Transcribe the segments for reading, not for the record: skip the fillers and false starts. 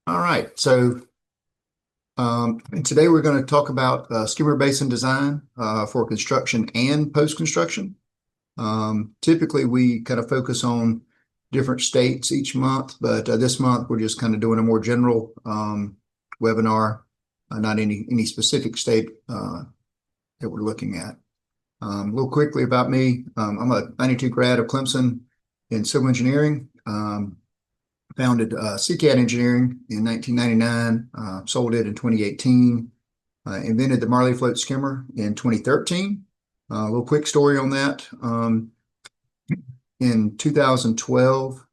All right, so today we're going to talk about skimmer basin design for construction and post-construction. Typically, we kind of focus on different states each month, but this month we're just kind of doing a more general webinar, not any specific state that we're looking at. A little quickly about me, I'm a 92 grad of Clemson in civil engineering. Founded CCAD Engineering in 1999, sold it in 2018, invented the Marlee float skimmer in 2013. A little quick story on that. In 2012,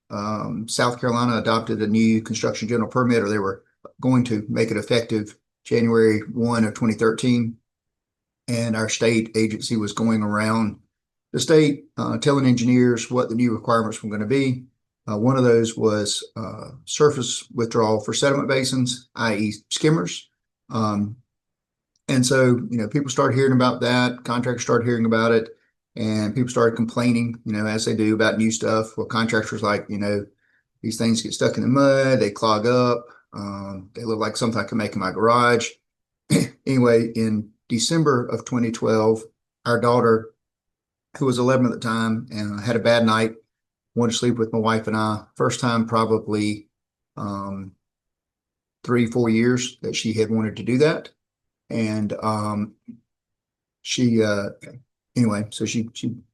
South Carolina adopted a new construction general permit, or they were going to make it effective January 1 of 2013. And our state agency was going around the state telling engineers what the new requirements were going to be. One of those was surface withdrawal for sediment basins, i.e. skimmers. And so, people started hearing about that, contractors started hearing about it, and people started complaining, as they do about new stuff. Well, contractors like, these things get stuck in the mud, they clog up, they look like something I can make in my garage. Anyway, in December of 2012, our daughter, who was 11 at the time, had a bad night, wanted to sleep with my wife and I. First time probably 3-4 years that she had wanted to do that. And anyway, so she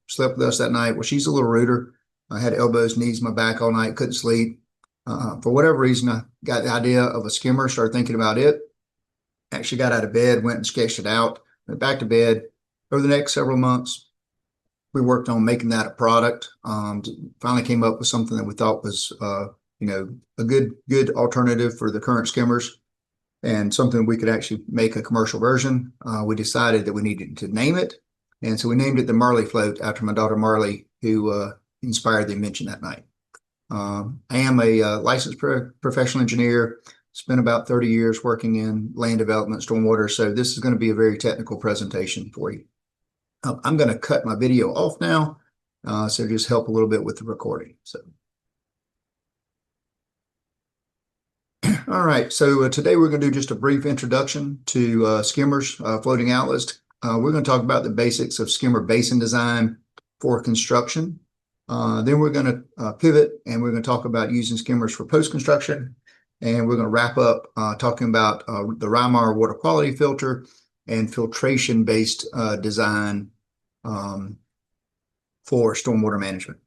slept with us that night. Well, she's a little ruder. I had elbows, knees, my back all night, couldn't sleep. For whatever reason, I got the idea of a skimmer, started thinking about it. Actually got out of bed, went and sketched it out, went back to bed. Over the next several months, we worked on making that a product. Finally came up with something that we thought was, a good alternative for the current skimmers, and something we could actually make a commercial version. We decided that we needed to name it, and so we named it the Marlee float after my daughter Marlee, who inspired the invention that night. I am a licensed professional engineer. Spent about 30 years working in land development, stormwater. So this is going to be a very technical presentation for you. I'm going to cut my video off now, so just help a little bit with the recording. So, all right. So today we're going to do just a brief introduction to skimmers, floating outlets. We're going to talk about the basics of skimmer basin design for construction. Then we're going to pivot, and we're going to talk about using skimmers for post-construction. And we're going to wrap up talking about the Rymar water quality filter and filtration-based design for stormwater management.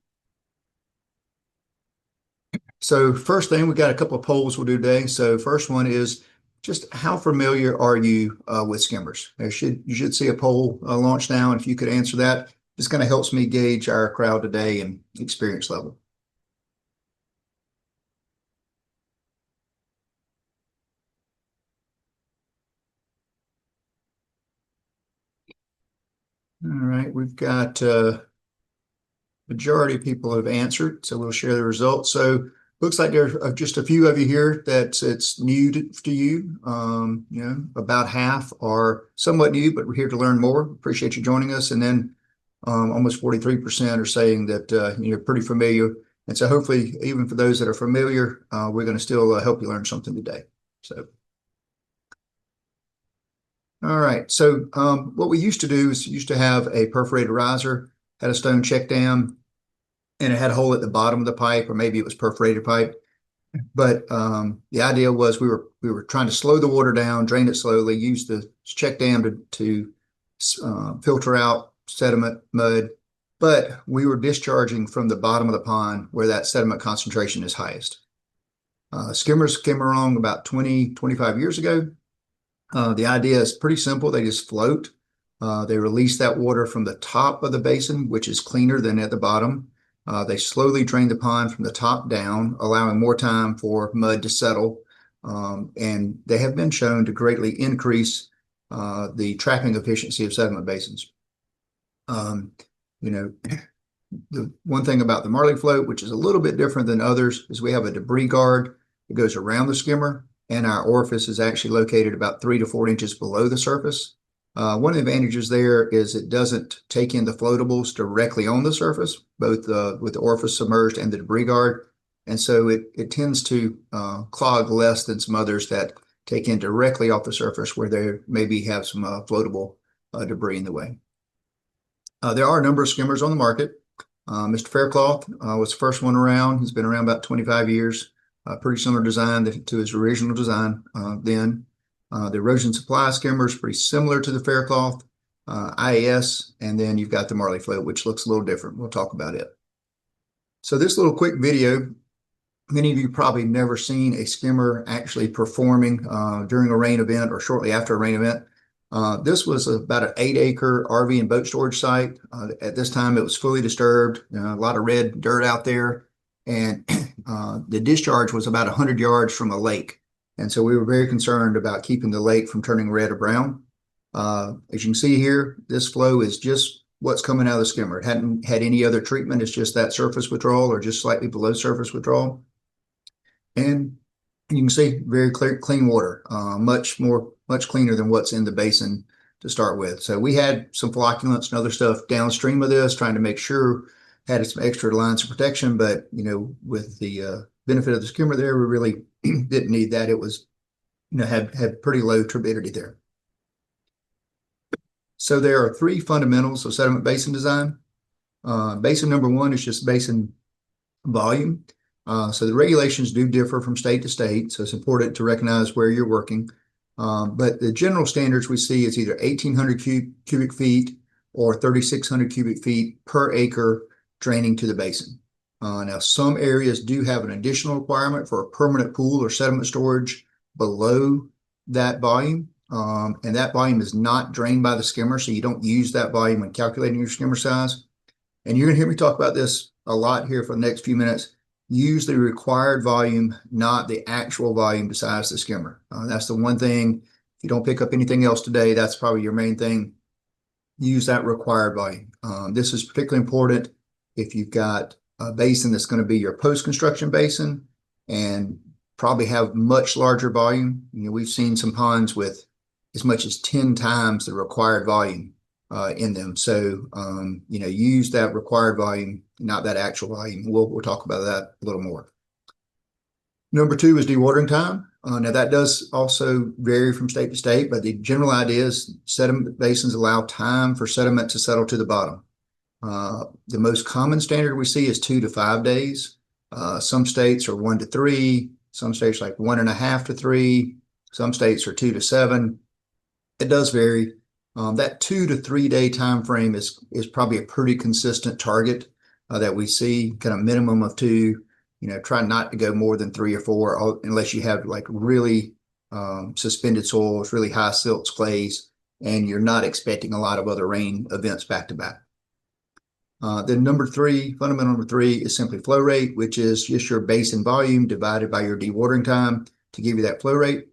So first thing, we got a couple of polls we'll do today. So first one is just how familiar are you with skimmers? You should see a poll launch now, and if you could answer that, this kind of helps me gauge our crowd today and experience level. All right, we've got majority of people have answered, so we'll share the results. So looks like there are just a few of you here that it's new to you. About half are somewhat new, but we're here to learn more. Appreciate you joining us. And then almost 43% are saying that you're pretty familiar. And so hopefully, even for those that are familiar, we're going to still help you learn something today. So. All right, so what we used to do is used to have a perforated riser, had a stone check dam, and it had a hole at the bottom of the pipe, or maybe it was perforated pipe. But the idea was we were trying to slow the water down, drain it slowly, use the check dam to filter out sediment, mud, but we were discharging from the bottom of the pond where that sediment concentration is highest. Skimmers came along about 25 years ago. The idea is pretty simple. They just float. They release that water from the top of the basin, which is cleaner than at the bottom. They slowly drain the pond from the top down, allowing more time for mud to settle. And they have been shown to greatly increase the trapping efficiency of sediment basins. The one thing about the Marlee float, which is a little bit different than others, is we have a debris guard that goes around the skimmer, and our orifice is actually located about 3 to 4 inches below the surface. One of the advantages there is it doesn't take in the floatables directly on the surface, both with the orifice submerged and the debris guard. And so it tends to clog less than some others that take in directly off the surface where they maybe have some floatable debris in the way. There are a number of skimmers on the market. Mr. Faircloth was the first one around. He's been around about 25 years. Pretty similar design to his original design then. The erosion supply skimmer is pretty similar to the Faircloth IAS, and then you've got the Marlee float, which looks a little different. We'll talk about it. So this little quick video, many of you probably never seen a skimmer actually performing during a rain event or shortly after a rain event. This was about an 8-acre RV and boat storage site. At this time, it was fully disturbed, a lot of red dirt out there, and the discharge was about 100 yards from a lake. And so we were very concerned about keeping the lake from turning red or brown. As you can see here, this flow is just what's coming out of the skimmer. It hadn't had any other treatment. It's just that surface withdrawal or just slightly below surface withdrawal. And you can see very clear, clean water, much cleaner than what's in the basin to start with. So we had some flocculants and other stuff downstream of this, trying to make sure had some extra lines of protection. But with the benefit of the skimmer there, we really didn't need that. It was, had pretty low turbidity there. So there are 3 fundamentals of sediment basin design. Basin number 1 is just basin volume. So the regulations do differ from state to state, so it's important to recognize where you're working. But the general standards we see is either 1,800 cubic feet or 3,600 cubic feet per acre draining to the basin. Now, some areas do have an additional requirement for a permanent pool or sediment storage below that volume. And that volume is not drained by the skimmer, so you don't use that volume when calculating your skimmer size. And you're going to hear me talk about this a lot here for the next few minutes. Use the required volume, not the actual volume to size the skimmer. That's the one thing. If you don't pick up anything else today, that's probably your main thing. Use that required volume. This is particularly important if you've got a basin that's going to be your post-construction basin and probably have much larger volume. We've seen some ponds with as much as 10 times the required volume in them. So, use that required volume, not that actual volume. We'll talk about that a little more. Number 2 is dewatering time. Now that does also vary from state to state, but the general idea is sediment basins allow time for sediment to settle to the bottom. The most common standard we see is 2 to 5 days. Some states are 1 to 3. Some states like 1.5 to 3. Some states are 2 to 7. It does vary. That 2 to 3 day time frame is probably a pretty consistent target that we see, kind of minimum of 2. Try not to go more than 3 or 4 unless you have like really suspended soils, really high silts, clays, and you're not expecting a lot of other rain events back to back. Then fundamental number 3 is simply flow rate, which is just your basin volume divided by your dewatering time to give you that flow rate.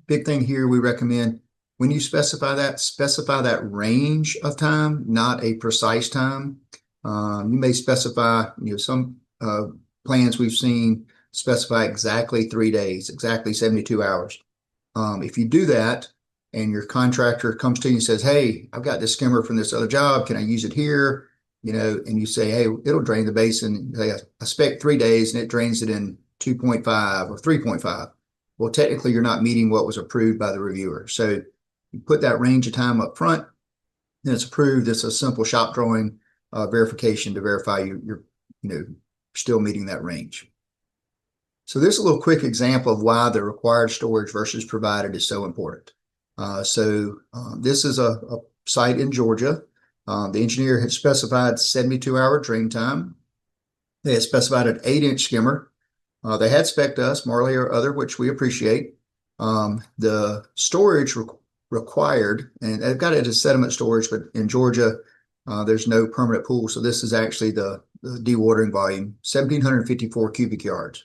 Big thing here, we recommend when you specify that range of time, not a precise time. You may specify, some plans we've seen specify exactly 3 days, exactly 72 hours. If you do that and your contractor comes to you and says, hey, I've got this skimmer from this other job, can I use it here? And you say, hey, it'll drain the basin. I expect 3 days and it drains it in 2.5 or 3.5. Well, technically you're not meeting what was approved by the reviewer. So you put that range of time up front, then it's approved. It's a simple shop drawing verification to verify you're still meeting that range. So this is a little quick example of why the required storage versus provided is so important. This is a site in Georgia. The engineer had specified 72-hour drain time. They had specified an 8-inch skimmer. They had spec'd us, Marlee or other, which we appreciate. The storage required, and they've got it as sediment storage, but in Georgia, there's no permanent pool. So this is actually the dewatering volume, 1,754 cubic yards.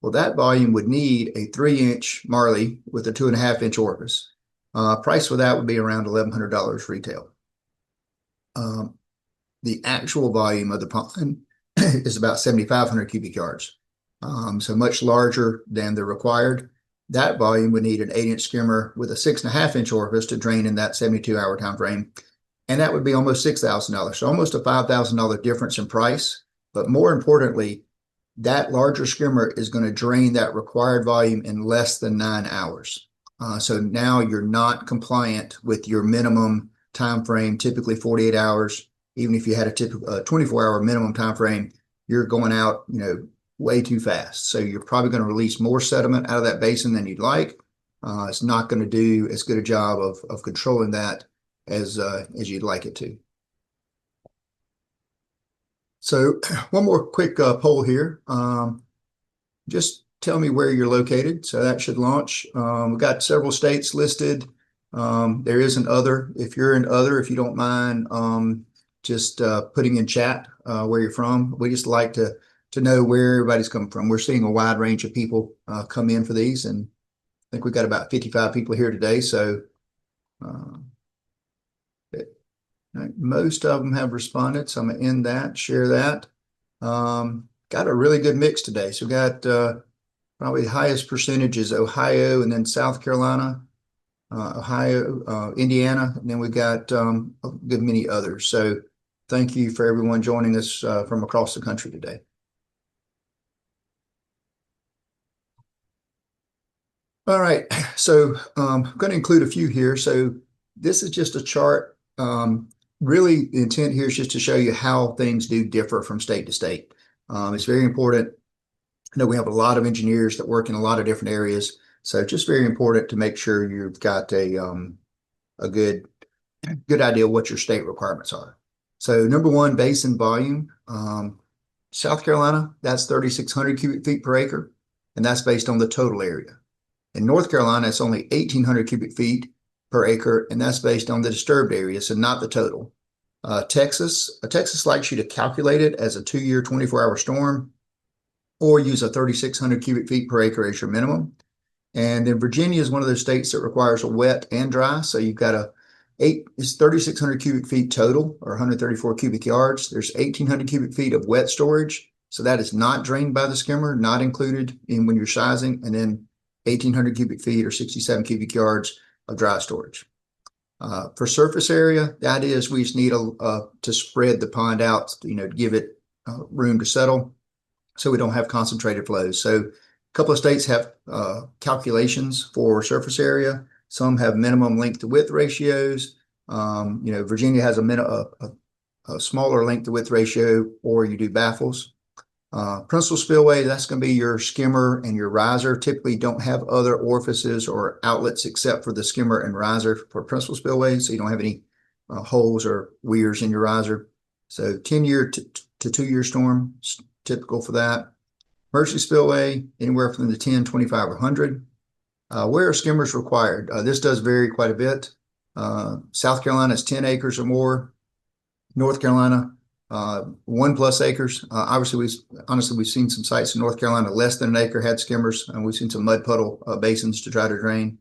Well, that volume would need a 3-inch Marlee with a 2.5-inch orifice. Price for that would be around $1,100 retail. The actual volume of the pond is about 7,500 cubic yards. So much larger than the required. That volume would need an 8-inch skimmer with a 6.5-inch orifice to drain in that 72-hour time frame. And that would be almost $6,000. So almost a $5,000 difference in price. But more importantly, that larger skimmer is going to drain that required volume in less than 9 hours. So now you're not compliant with your minimum time frame, typically 48 hours. Even if you had a typical 24-hour minimum time frame, you're going out, way too fast. So you're probably going to release more sediment out of that basin than you'd like. It's not going to do as good a job of controlling that as you'd like it to. So one more quick poll here. Just tell me where you're located. So that should launch. We've got several states listed. There is an other. If you're in other, if you don't mind just putting in chat where you're from. We just like to know where everybody's coming from. We're seeing a wide range of people come in for these, and I think we've got about 55 people here today. So most of them have responded. So I'm going to end that, share that. Got a really good mix today. So we got probably the highest percentage is Ohio and then South Carolina, Ohio, Indiana, and then we got a good many others. So thank you for everyone joining us from across the country today. All right, so I'm going to include a few here. So this is just a chart. Really, the intent here is just to show you how things do differ from state to state. It's very important. I know we have a lot of engineers that work in a lot of different areas, so just very important to make sure you've got a good idea of what your state requirements are. So number one, basin volume. South Carolina, that's 3,600 cubic feet per acre, and that's based on the total area. In North Carolina, it's only 1,800 cubic feet per acre, and that's based on the disturbed area, so not the total. Texas likes you to calculate it as a 2-year, 24-hour storm, or use a 3,600 cubic feet per acre as your minimum. And then Virginia is one of those states that requires a wet and dry. So you've got it's 3,600 cubic feet total, or 134 cubic yards. There's 1,800 cubic feet of wet storage. So that is not drained by the skimmer, not included in when you're sizing. And then 1,800 cubic feet or 67 cubic yards of dry storage. For surface area, that is, we just need to spread the pond out, to give it room to settle so we don't have concentrated flows. So a couple of states have calculations for surface area. Some have minimum length to width ratios. Virginia has a smaller length to width ratio, or you do baffles. Principal spillway, that's going to be your skimmer and your riser. Typically don't have other orifices or outlets except for the skimmer and riser for principal spillway, so you don't have any holes or weirs in your riser. So 10-year to 2-year storm, typical for that. Emergency spillway, anywhere from the 10, 25, or 100. Where are skimmers required? This does vary quite a bit. South Carolina is 10 acres or more. North Carolina, 1+ acres. Obviously, we've seen some sites in North Carolina less than an acre had skimmers, and we've seen some mud puddle basins to try to drain.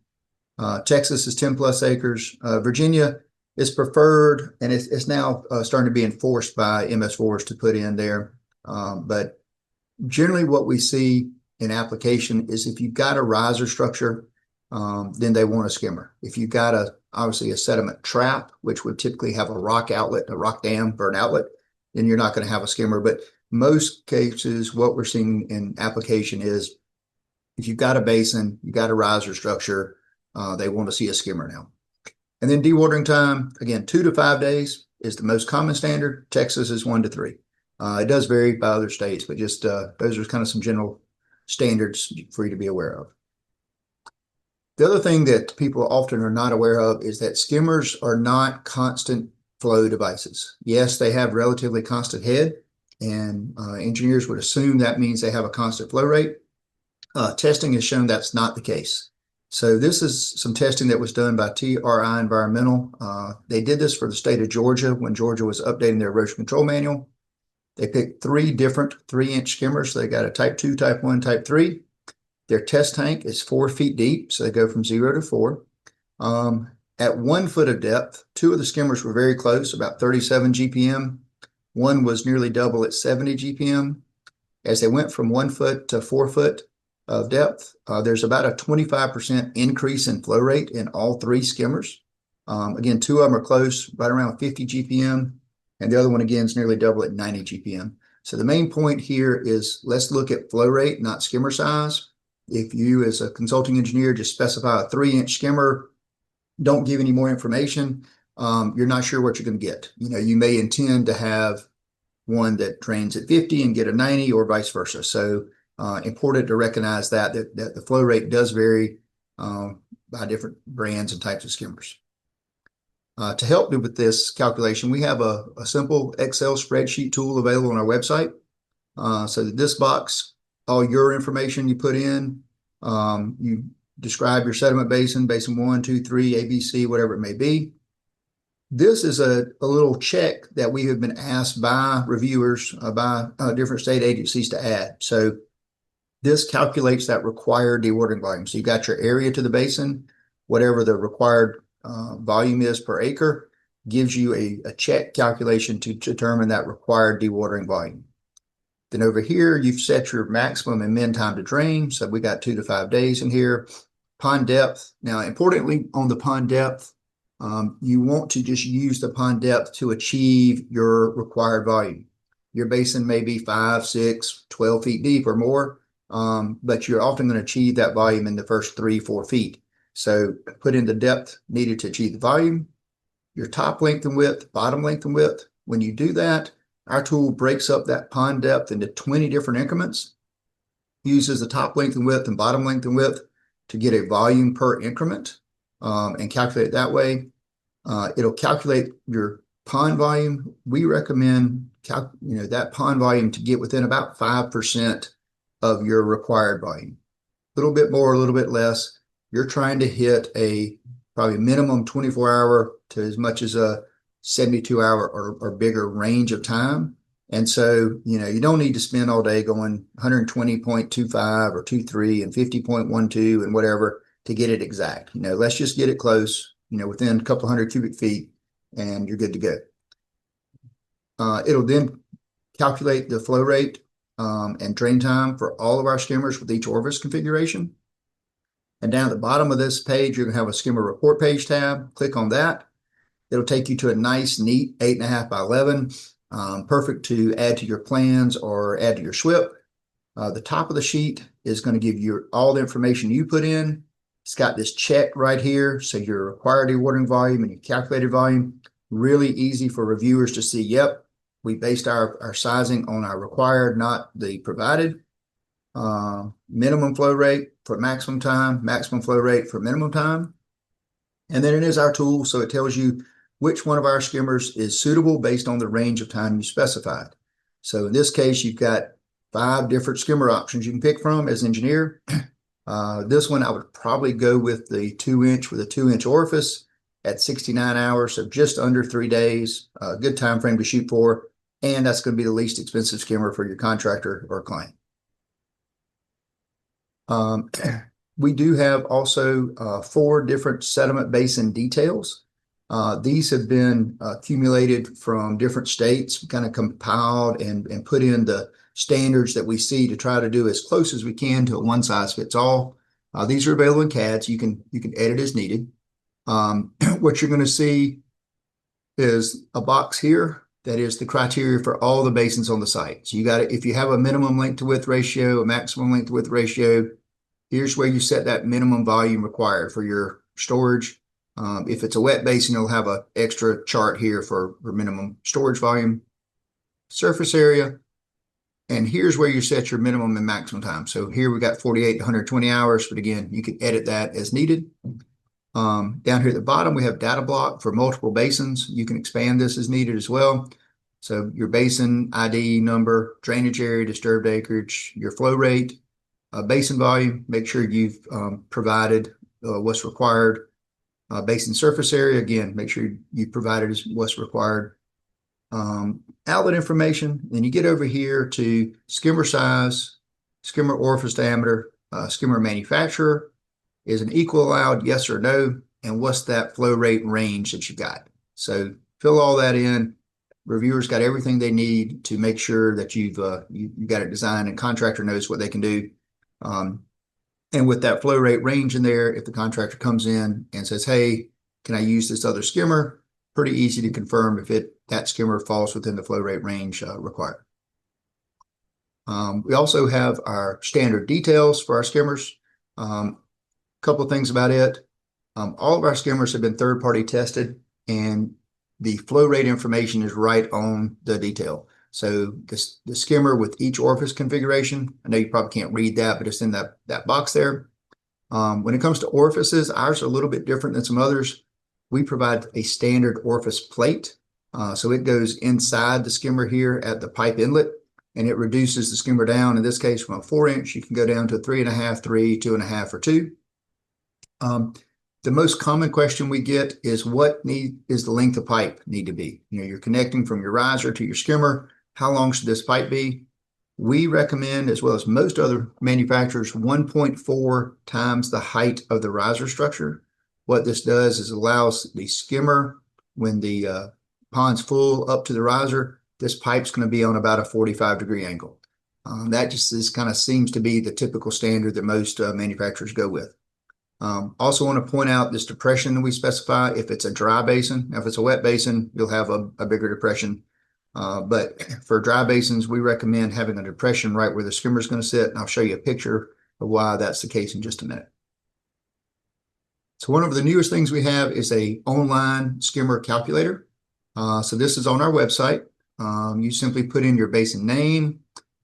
Texas is 10+ acres. Virginia is preferred, and it's now starting to be enforced by MS4s to put in there. But generally what we see in application is if you've got a riser structure, then they want a skimmer. If you've got obviously a sediment trap, which would typically have a rock outlet, a rock dam for an outlet, then you're not going to have a skimmer. But most cases, what we're seeing in application is if you've got a basin, you've got a riser structure, they want to see a skimmer now. And then dewatering time, again, 2 to 5 days is the most common standard. Texas is 1 to 3. It does vary by other states, but just those are kind of some general standards for you to be aware of. The other thing that people often are not aware of is that skimmers are not constant flow devices. Yes, they have relatively constant head, and engineers would assume that means they have a constant flow rate. Testing has shown that's not the case. So this is some testing that was done by TRI Environmental. They did this for the state of Georgia when Georgia was updating their erosion control manual. They picked 3 different 3-inch skimmers. So they got a type 2, type 1, type 3. Their test tank is 4 feet deep, so they go from 0 to 4. At 1 foot of depth, 2 of the skimmers were very close, about 37 GPM. One was nearly double at 70 GPM. As they went from 1 foot to 4 foot of depth, there's about a 25% increase in flow rate in all 3 skimmers. Again, 2 of them are close, right around 50 GPM. And the other one, again, is nearly double at 90 GPM. So the main point here is let's look at flow rate, not skimmer size. If you as a consulting engineer just specify a 3-inch skimmer, don't give any more information, you're not sure what you're going to get. You may intend to have one that drains at 50 and get a 90 or vice versa. So important to recognize that the flow rate does vary by different brands and types of skimmers. To help me with this calculation, we have a simple Excel spreadsheet tool available on our website. So that this box, all your information you put in, you describe your sediment basin, basin 1, 2, 3, ABC, whatever it may be. This is a little check that we have been asked by reviewers, by different state agencies to add. So this calculates that required dewatering volume. So you got your area to the basin, whatever the required volume is per acre, gives you a check calculation to determine that required dewatering volume. Then over here, you've set your maximum and min time to drain. So we got 2 to 5 days in here. Pond depth. Now, importantly, on the pond depth, you want to just use the pond depth to achieve your required volume. Your basin may be 5, 6, 12 feet deep or more, but you're often going to achieve that volume in the first 3, 4 feet. So put in the depth needed to achieve the volume, your top length and width, bottom length and width. When you do that, our tool breaks up that pond depth into 20 different increments, uses the top length and width and bottom length and width to get a volume per increment, and calculate it that way. It'll calculate your pond volume. We recommend that pond volume to get within about 5% of your required volume. A little bit more, a little bit less. You're trying to hit a probably minimum 24-hour to as much as a 72-hour or bigger range of time. And so, you don't need to spend all day going 120.25 or 23 and 50.12 and whatever to get it exact. Let's just get it close, within a couple hundred cubic feet, and you're good to go. It'll then calculate the flow rate and drain time for all of our skimmers with each orifice configuration. And down at the bottom of this page, you're going to have a skimmer report page tab. Click on that. It'll take you to a nice, neat 8.5 by 11, perfect to add to your plans or add to your SWIP. The top of the sheet is going to give you all the information you put in. It's got this check right here, so your required dewatering volume and your calculated volume. Really easy for reviewers to see, yep, we based our sizing on our required, not the provided. Minimum flow rate for maximum time, maximum flow rate for minimum time. And then it is our tool, so it tells you which one of our skimmers is suitable based on the range of time you specified. So in this case, you've got 5 different skimmer options you can pick from as an engineer. This one, I would probably go with the 2-inch with a 2-inch orifice at 69 hours, so just under 3 days. A good time frame to shoot for, and that's going to be the least expensive skimmer for your contractor or client. We do have also 4 different sediment basin details. These have been accumulated from different states, kind of compiled and put in the standards that we see to try to do as close as we can to a one-size-fits-all. These are available in CAD, so you can edit as needed. What you're going to see is a box here that is the criteria for all the basins on the site. So you got it. If you have a minimum length to width ratio, a maximum length to width ratio, here's where you set that minimum volume required for your storage. If it's a wet basin, you'll have an extra chart here for minimum storage volume, surface area, and here's where you set your minimum and maximum time. So here we got 48 to 120 hours, but again, you can edit that as needed. Down here at the bottom, we have data block for multiple basins. You can expand this as needed as well. So your basin ID number, drainage area, disturbed acreage, your flow rate, basin volume, make sure you've provided what's required. Basin surface area, again, make sure you provided what's required. Outlet information, then you get over here to skimmer size, skimmer orifice diameter, skimmer manufacturer, is an equal allowed, yes or no, and what's that flow rate range that you got. So fill all that in. Reviewers got everything they need to make sure that you've got it designed, and contractor knows what they can do. And with that flow rate range in there, if the contractor comes in and says, hey, can I use this other skimmer? Pretty easy to confirm if that skimmer falls within the flow rate range required. We also have our standard details for our skimmers. Couple of things about it. All of our skimmers have been third-party tested, and the flow rate information is right on the detail. So the skimmer with each orifice configuration, I know you probably can't read that, but it's in that box there. When it comes to orifices, ours are a little bit different than some others. We provide a standard orifice plate. So it goes inside the skimmer here at the pipe inlet, and it reduces the skimmer down. In this case, from a 4-inch, you can go down to 3.5, 3, 2.5, or 2. The most common question we get is what is the length of pipe need to be? You're connecting from your riser to your skimmer. How long should this pipe be? We recommend, as well as most other manufacturers, 1.4 times the height of the riser structure. What this does is allows the skimmer, when the pond's full up to the riser, this pipe's going to be on about a 45-degree angle. That just kind of seems to be the typical standard that most manufacturers go with. Also want to point out this depression that we specify if it's a dry basin. Now, if it's a wet basin, you'll have a bigger depression. But for dry basins, we recommend having a depression right where the skimmer is going to sit. And I'll show you a picture of why that's the case in just a minute. So one of the newest things we have is a online skimmer calculator. So this is on our website. You simply put in your basin name,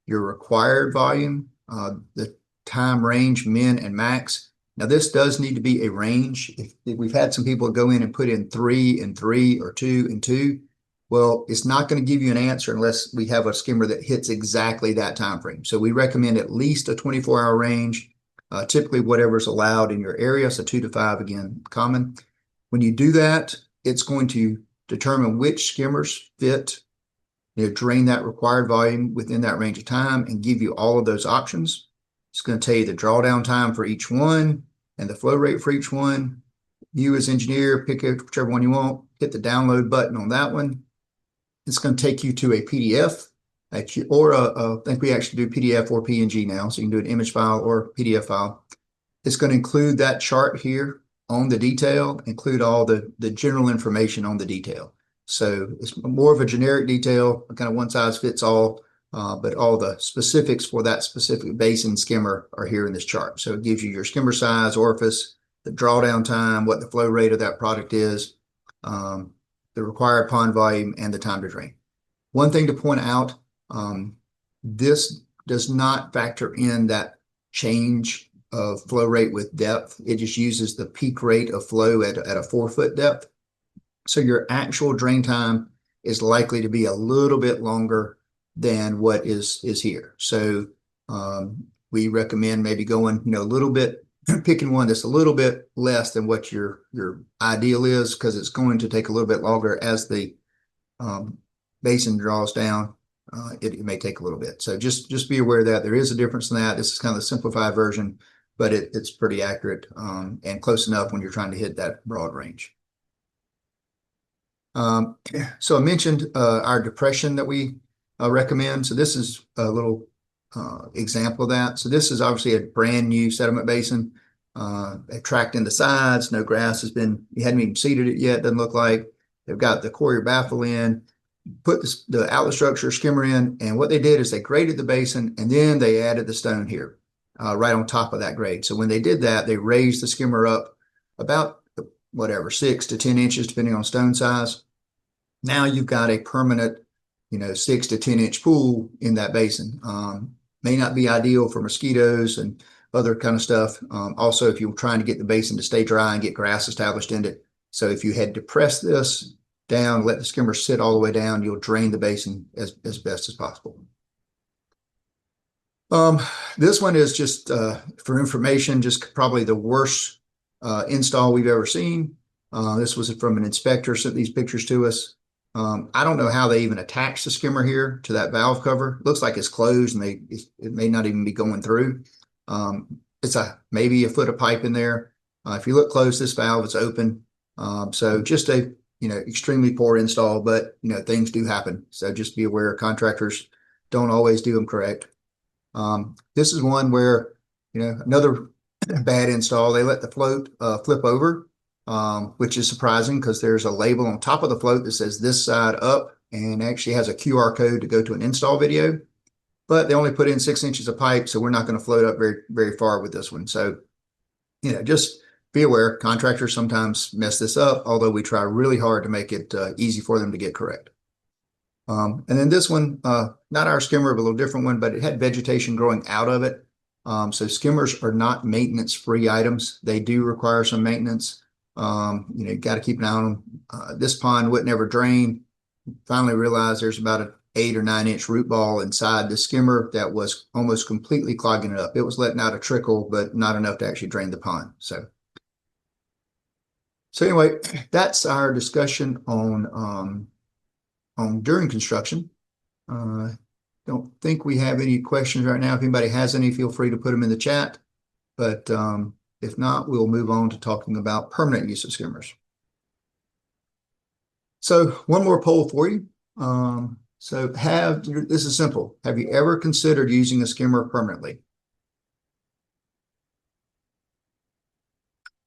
your required volume, the time range, min and max. Now, this does need to be a range. If we've had some people go in and put in 3 and 3 or 2 and 2, well, it's not going to give you an answer unless we have a skimmer that hits exactly that time frame. So we recommend at least a 24-hour range, typically whatever's allowed in your area. So 2 to 5, again, common. When you do that, it's going to determine which skimmers fit, drain that required volume within that range of time and give you all of those options. It's going to tell you the drawdown time for each one and the flow rate for each one. You as engineer, pick out whichever one you want, hit the download button on that one. It's going to take you to a PDF, or I think we actually do PDF or PNG now, so you can do an image file or PDF file. It's going to include that chart here on the detail, include all the general information on the detail. So it's more of a generic detail, kind of one size fits all. But all the specifics for that specific basin skimmer are here in this chart. So it gives you your skimmer size, orifice, the drawdown time, what the flow rate of that product is, the required pond volume, and the time to drain. One thing to point out, this does not factor in that change of flow rate with depth. It just uses the peak rate of flow at a 4-foot depth. So your actual drain time is likely to be a little bit longer than what is here. So we recommend maybe going, a little bit, picking one that's a little bit less than what your ideal is, because it's going to take a little bit longer as the basin draws down. It may take a little bit. So just be aware that there is a difference in that. This is kind of the simplified version, but it's pretty accurate and close enough when you're trying to hit that broad range. So I mentioned our depression that we recommend. So this is a little example of that. So this is obviously a brand new sediment basin. They've tracked in the sides. No grass has been, you hadn't even seeded it yet, doesn't look like. They've got the Courier baffle in, put the outlet structure skimmer in, and what they did is they graded the basin, and then they added the stone here right on top of that grade. So when they did that, they raised the skimmer up about, 6 to 10 inches, depending on stone size. Now you've got a permanent 6 to 10 inch pool in that basin. May not be ideal for mosquitoes and other kind of stuff. Also, if you're trying to get the basin to stay dry and get grass established in it. So if you had depressed this down, let the skimmer sit all the way down, you'll drain the basin as best as possible. This one is just for information, just probably the worst install we've ever seen. This was from an inspector, sent these pictures to us. I don't know how they even attach the skimmer here to that valve cover. It looks like it's closed and it may not even be going through. It's maybe a foot of pipe in there. If you look close, this valve is open. So just a extremely poor install, but things do happen. So just be aware, contractors don't always do them correct. This is one where another bad install. They let the float flip over. Which is surprising because there's a label on top of the float that says this side up and actually has a QR code to go to an install video. but they only put in 6 inches of pipe, so we're not going to float up very, very far with this one. So, just be aware, contractors sometimes mess this up, although we try really hard to make it easy for them to get correct. And then this one, not our skimmer, but a little different one, but it had vegetation growing out of it. So skimmers are not maintenance-free items. They do require some maintenance. You got to keep an eye on them. This pond wouldn't ever drain. Finally realized there's about an 8 or 9 inch root ball inside the skimmer that was almost completely clogging it up. It was letting out a trickle, but not enough to actually drain the pond. So anyway, that's our discussion on during construction. Don't think we have any questions right now. If anybody has any, feel free to put them in the chat. But if not, we'll move on to talking about permanent use of skimmers. So one more poll for you. This is simple. Have you ever considered using a skimmer permanently?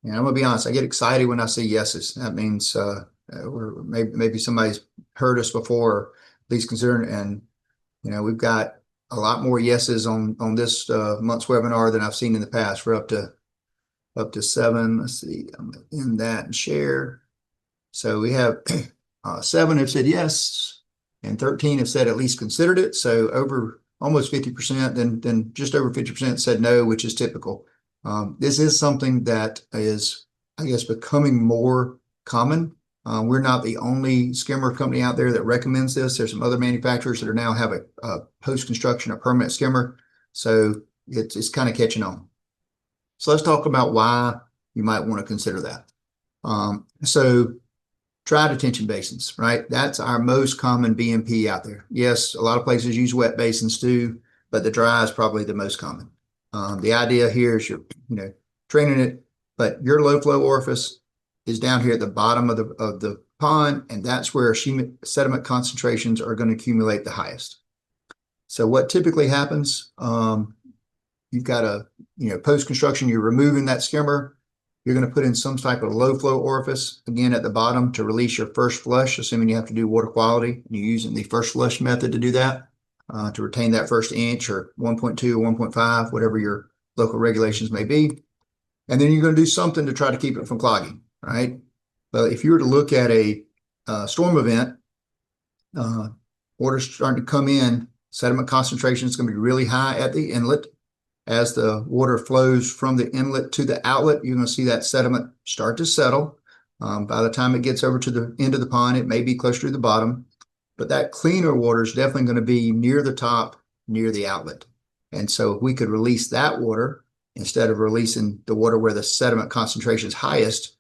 And I'm gonna be honest, I get excited when I see yeses. That means or maybe somebody's heard us before, or at least considering. And we've got a lot more yeses on this month's webinar than I've seen in the past. We're up to 7. Let's see, I'm in that and share. So we have 7 have said yes, and 13 have said at least considered it. So over almost 50%, then just over 50% said no, which is typical. This is something that is, I guess, becoming more common. We're not the only skimmer company out there that recommends this. There's some other manufacturers that are now have a post-construction, a permanent skimmer. So it's kind of catching on. So let's talk about why you might want to consider that. So dry detention basins, right? That's our most common BMP out there. Yes, a lot of places use wet basins too, but the dry is probably the most common. The idea here is you're, draining it, but your low flow orifice is down here at the bottom of the pond, and that's where sediment concentrations are going to accumulate the highest. So what typically happens, you've got post-construction, you're removing that skimmer. You're going to put in some type of low flow orifice, again, at the bottom to release your first flush, assuming you have to do water quality. You're using the first flush method to do that, to retain that first inch or 1.2 or 1.5, whatever your local regulations may be. And then you're going to do something to try to keep it from clogging, right? But if you were to look at a storm event, water's starting to come in, sediment concentration is going to be really high at the inlet. As the water flows from the inlet to the outlet, you're going to see that sediment start to settle. By the time it gets over to the end of the pond, it may be closer to the bottom, but that cleaner water is definitely going to be near the top, near the outlet. And so if we could release that water instead of releasing the water where the sediment concentration is highest,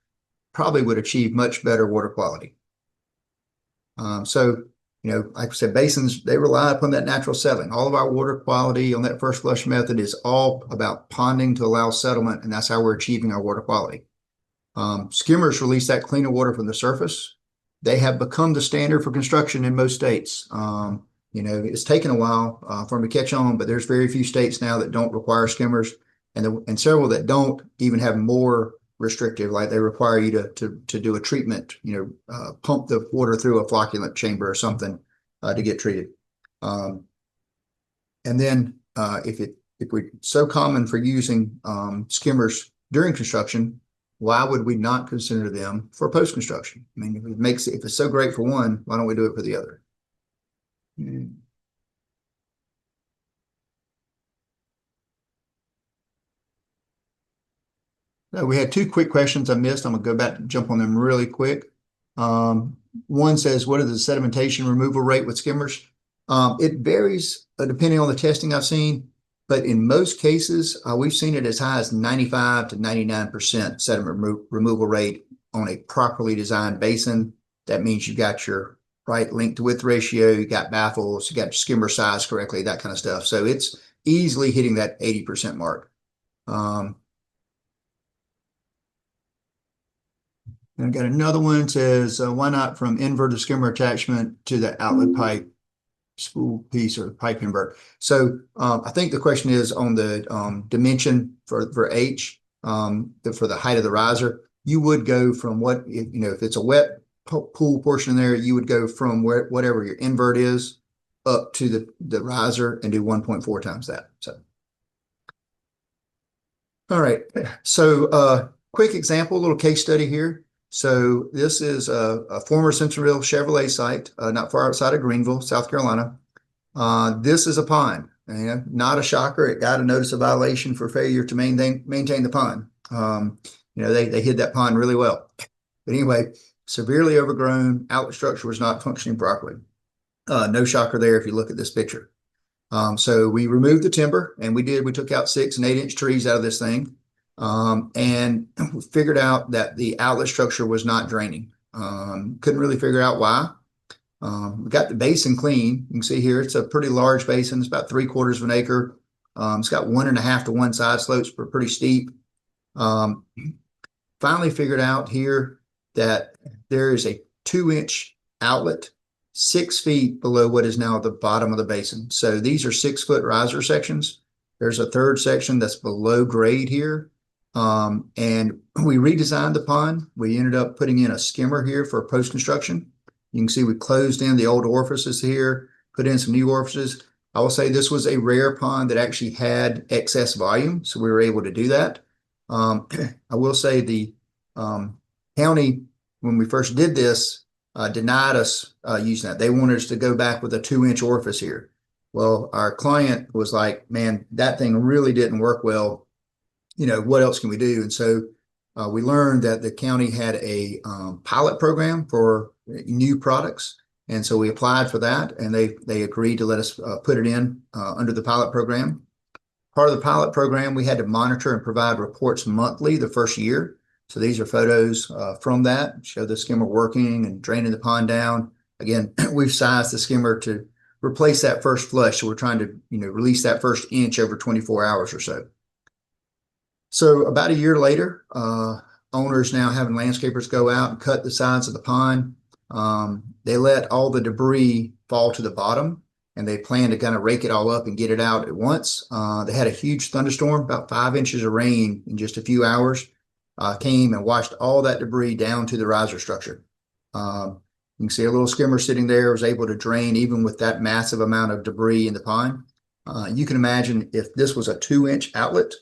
probably would achieve much better water quality. Like I said, basins, they rely upon that natural settling. All of our water quality on that first flush method is all about ponding to allow settlement, and that's how we're achieving our water quality. Skimmers release that cleaner water from the surface. They have become the standard for construction in most states. It's taken a while for them to catch on, but there's very few states now that don't require skimmers, and several that don't even have more restrictive, like they require you to do a treatment, pump the water through a flocculant chamber or something to get treated. And then if we're so common for using skimmers during construction, why would we not consider them for post-construction? I mean, if it's so great for one, why don't we do it for the other? So we had 2 quick questions I missed. I'm going to go back and jump on them really quick. One says, what is the sedimentation removal rate with skimmers? It varies depending on the testing I've seen, but in most cases, we've seen it as high as 95 to 99% sediment removal rate on a properly designed basin. That means you've got your right length to width ratio, you got baffles, you got your skimmer size correctly, that kind of stuff. So it's easily hitting that 80% mark. And I've got another one that says, why not from inverter skimmer attachment to the outlet pipe spool piece or pipe invert? So I think the question is on the dimension for H, for the height of the riser. You would go from if it's a wet pool portion there, you would go from whatever your invert is up to the riser and do 1.4 times that. So, all right. So, quick example, a little case study here. So this is a former Simpsonville Chevrolet site, not far outside of Greenville, South Carolina. This is a pond. Not a shocker. It got a notice of violation for failure to maintain the pond. They hid that pond really well. But anyway, severely overgrown, outlet structure was not functioning properly. No shocker there if you look at this picture. So we removed the timber, and we took out 6 and 8 inch trees out of this thing. And we figured out that the outlet structure was not draining. Couldn't really figure out why. We got the basin clean. You can see here, it's a pretty large basin. It's about 3/4 of an acre. It's got 1.5 to 1 side slopes, but pretty steep. Finally figured out here that there is a 2-inch outlet 6 feet below what is now the bottom of the basin. So these are 6-foot riser sections. There's a third section that's below grade here. And we redesigned the pond. We ended up putting in a skimmer here for post-construction. You can see we closed in the old orifices here, put in some new orifices. I will say this was a rare pond that actually had excess volume, so we were able to do that. I will say the county, when we first did this, denied us using that. They wanted us to go back with a 2-inch orifice here. Well, our client was like, man, that thing really didn't work well. What else can we do? And so we learned that the county had a pilot program for new products. And so we applied for that, and they agreed to let us put it in under the pilot program. Part of the pilot program, we had to monitor and provide reports monthly the first year. So these are photos from that, show the skimmer working and draining the pond down. Again, we've sized the skimmer to replace that first flush. So we're trying to, release that first inch over 24 hours or so. So about a year later, owners now having landscapers go out and cut the sides of the pond. They let all the debris fall to the bottom, and they plan to kind of rake it all up and get it out at once. They had a huge thunderstorm, about 5 inches of rain in just a few hours, came and washed all that debris down to the riser structure. You can see a little skimmer sitting there, was able to drain even with that massive amount of debris in the pond. You can imagine if this was a 2-inch outlet,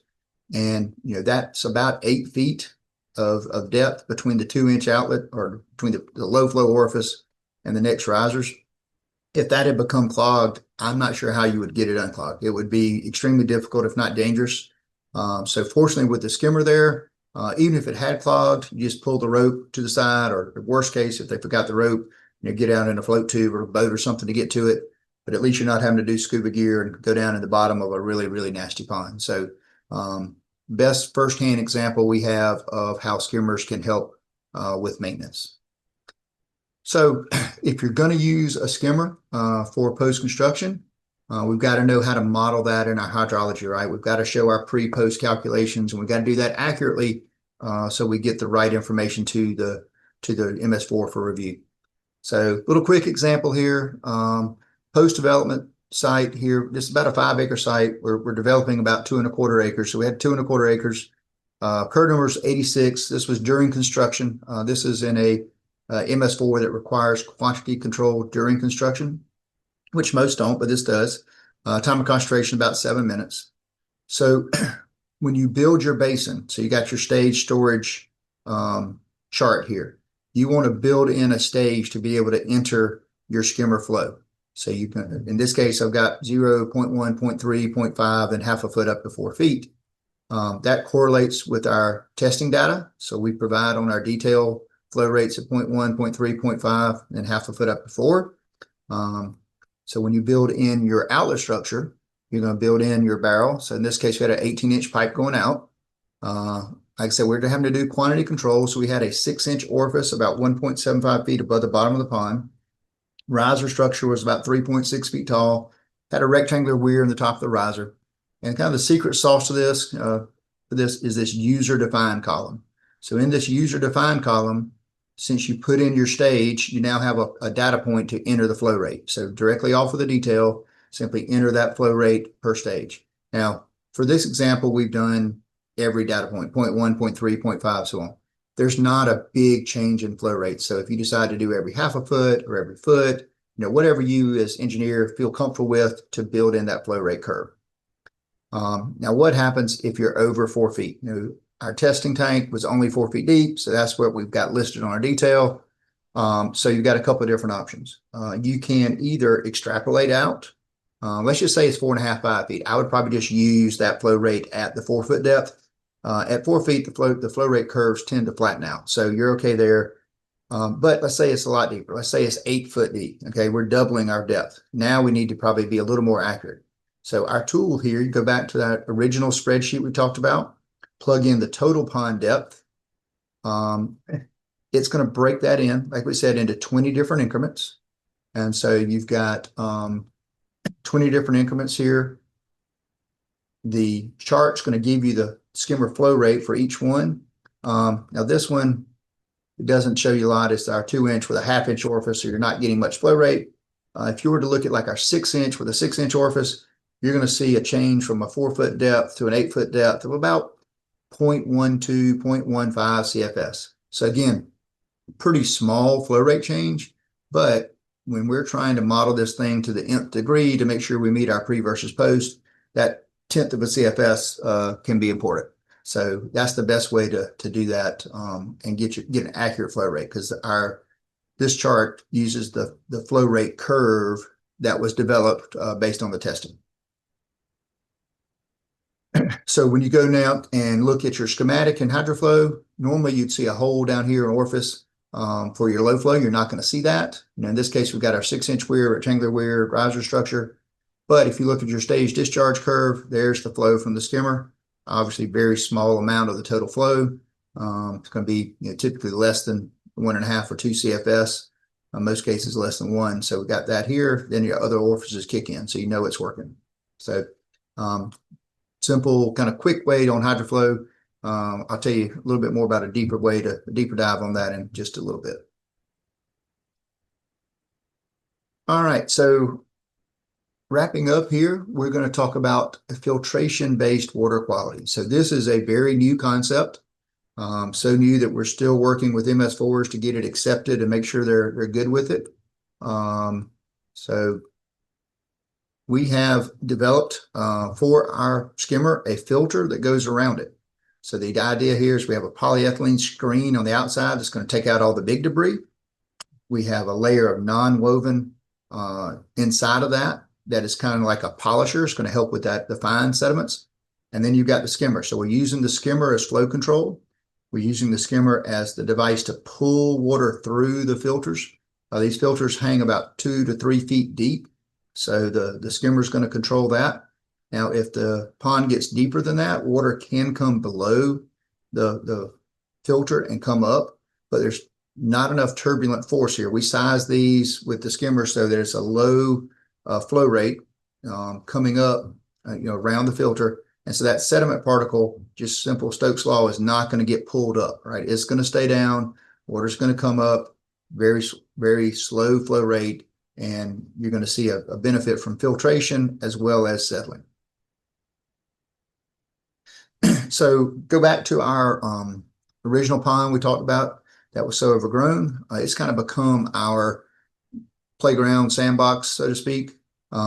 and that's about 8 feet of depth between the 2-inch outlet, or between the low flow orifice and the next risers. If that had become clogged, I'm not sure how you would get it unclogged. It would be extremely difficult, if not dangerous. So fortunately with the skimmer there, even if it had clogged, you just pull the rope to the side, or worst case, if they forgot the rope, get out in a float tube or a boat or something to get to it. But at least you're not having to do scuba gear and go down in the bottom of a really, really nasty pond. So best firsthand example we have of how skimmers can help with maintenance. So if you're going to use a skimmer for post-construction, we've got to know how to model that in our hydrology, right? We've got to show our pre-post calculations, and we've got to do that accurately so we get the right information to the MS4 for review. So little quick example here, post-development site here. This is about a 5-acre site. We're developing about 2.25 acres. So we had 2.25 acres. Current number is 86. This was during construction. This is in a MS4 that requires quantity control during construction, which most don't, but this does. Time of concentration about 7 minutes. So when you build your basin, so you got your stage storage chart here, you want to build in a stage to be able to enter your skimmer flow. So you can, in this case, I've got 0, 0.1, 0.3, 0.5, and 1/2 foot up to 4 feet. That correlates with our testing data. So we provide on our detail flow rates at 0.1, 0.3, 0.5, and 1/2 foot up to 4. So when you build in your outlet structure, you're going to build in your barrel. So in this case, we had an 18-inch pipe going out. Like I said, we're having to do quantity control. So we had a 6-inch orifice about 1.75 feet above the bottom of the pond. Riser structure was about 3.6 feet tall, had a rectangular weir in the top of the riser. And kind of the secret sauce to this, is this user-defined column. So in this user-defined column, since you put in your stage, you now have a data point to enter the flow rate. So directly off of the detail, simply enter that flow rate per stage. Now, for this example, we've done every data point, 0.1, 0.3, 0.5, so on. There's not a big change in flow rate. So if you decide to do every 1/2 foot or every foot, whatever you as engineer feel comfortable with to build in that flow rate curve. Now, what happens if you're over 4 feet? Our testing tank was only 4 feet deep, so that's what we've got listed on our detail. So you've got a couple of different options. You can either extrapolate out. Let's just say it's 4.5, 5 feet. I would probably just use that flow rate at the 4 foot depth. At 4 feet, the flow rate curves tend to flatten out. So you're okay there. But let's say it's a lot deeper. Let's say it's 8 foot deep. Okay, we're doubling our depth. Now we need to probably be a little more accurate. So our tool here, you go back to that original spreadsheet we talked about, plug in the total pond depth. It's going to break that in, like we said, into 20 different increments. And so you've got 20 different increments here. The chart's going to give you the skimmer flow rate for each one. Now this one, it doesn't show you a lot. It's our 2-inch with a 1/2 inch orifice, so you're not getting much flow rate. If you were to look at like our 6-inch with a 6-inch orifice, you're going to see a change from a 4 foot depth to an 8 foot depth of about 0.12, 0.15 CFS. So again, pretty small flow rate change, but when we're trying to model this thing to the nth degree to make sure we meet our pre versus post, that 1/10 of a CFS can be important. So that's the best way to do that and get an accurate flow rate, because this chart uses the flow rate curve that was developed based on the testing. So when you go now and look at your schematic in HydroFlow, normally you'd see a hole down here, an orifice for your low flow. You're not going to see that. In this case, we've got our 6-inch weir, rectangular weir, riser structure. But if you look at your stage discharge curve, there's the flow from the skimmer. Obviously, very small amount of the total flow. It's going to be typically less than 1.5 or 2 CFS. In most cases, less than 1. So we got that here. Then your other orifices kick in, so you know it's working. So simple, kind of quick way on HydroFlow. I'll tell you a little bit more about a deeper dive on that in just a little bit. All right, so wrapping up here, we're going to talk about filtration-based water quality. So this is a very new concept, so new that we're still working with MS4s to get it accepted and make sure they're good with it. So we have developed for our skimmer a filter that goes around it. So the idea here is we have a polyethylene screen on the outside that's going to take out all the big debris. We have a layer of non-woven inside of that is kind of like a polisher. It's going to help with that, the fine sediments. And then you've got the skimmer. So we're using the skimmer as flow control. We're using the skimmer as the device to pull water through the filters. These filters hang about 2 to 3 feet deep. So the skimmer is going to control that. Now, if the pond gets deeper than that, water can come below the filter and come up, but there's not enough turbulent force here. We size these with the skimmer so that it's a low flow rate coming up around the filter. And so that sediment particle, just simple Stokes law, is not going to get pulled up, right? It's going to stay down. Water's going to come up, very, very slow flow rate. And you're going to see a benefit from filtration as well as settling. So go back to our original pond we talked about that was so overgrown. It's kind of become our playground sandbox, so to speak.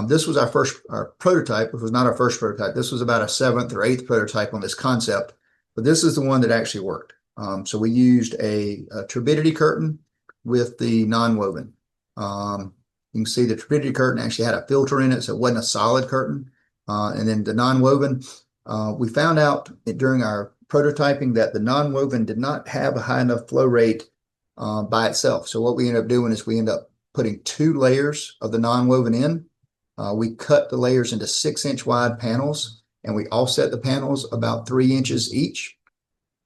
This was our prototype, which was not our first prototype. This was about a 7th or 8th prototype on this concept, but this is the one that actually worked. So we used a turbidity curtain with the non-woven. You can see the turbidity curtain actually had a filter in it, so it wasn't a solid curtain. And then the non-woven, we found out during our prototyping that the non-woven did not have a high enough flow rate by itself. So what we ended up doing is we ended up putting 2 layers of the non-woven in. We cut the layers into 6-inch wide panels, and we offset the panels about 3 inches each.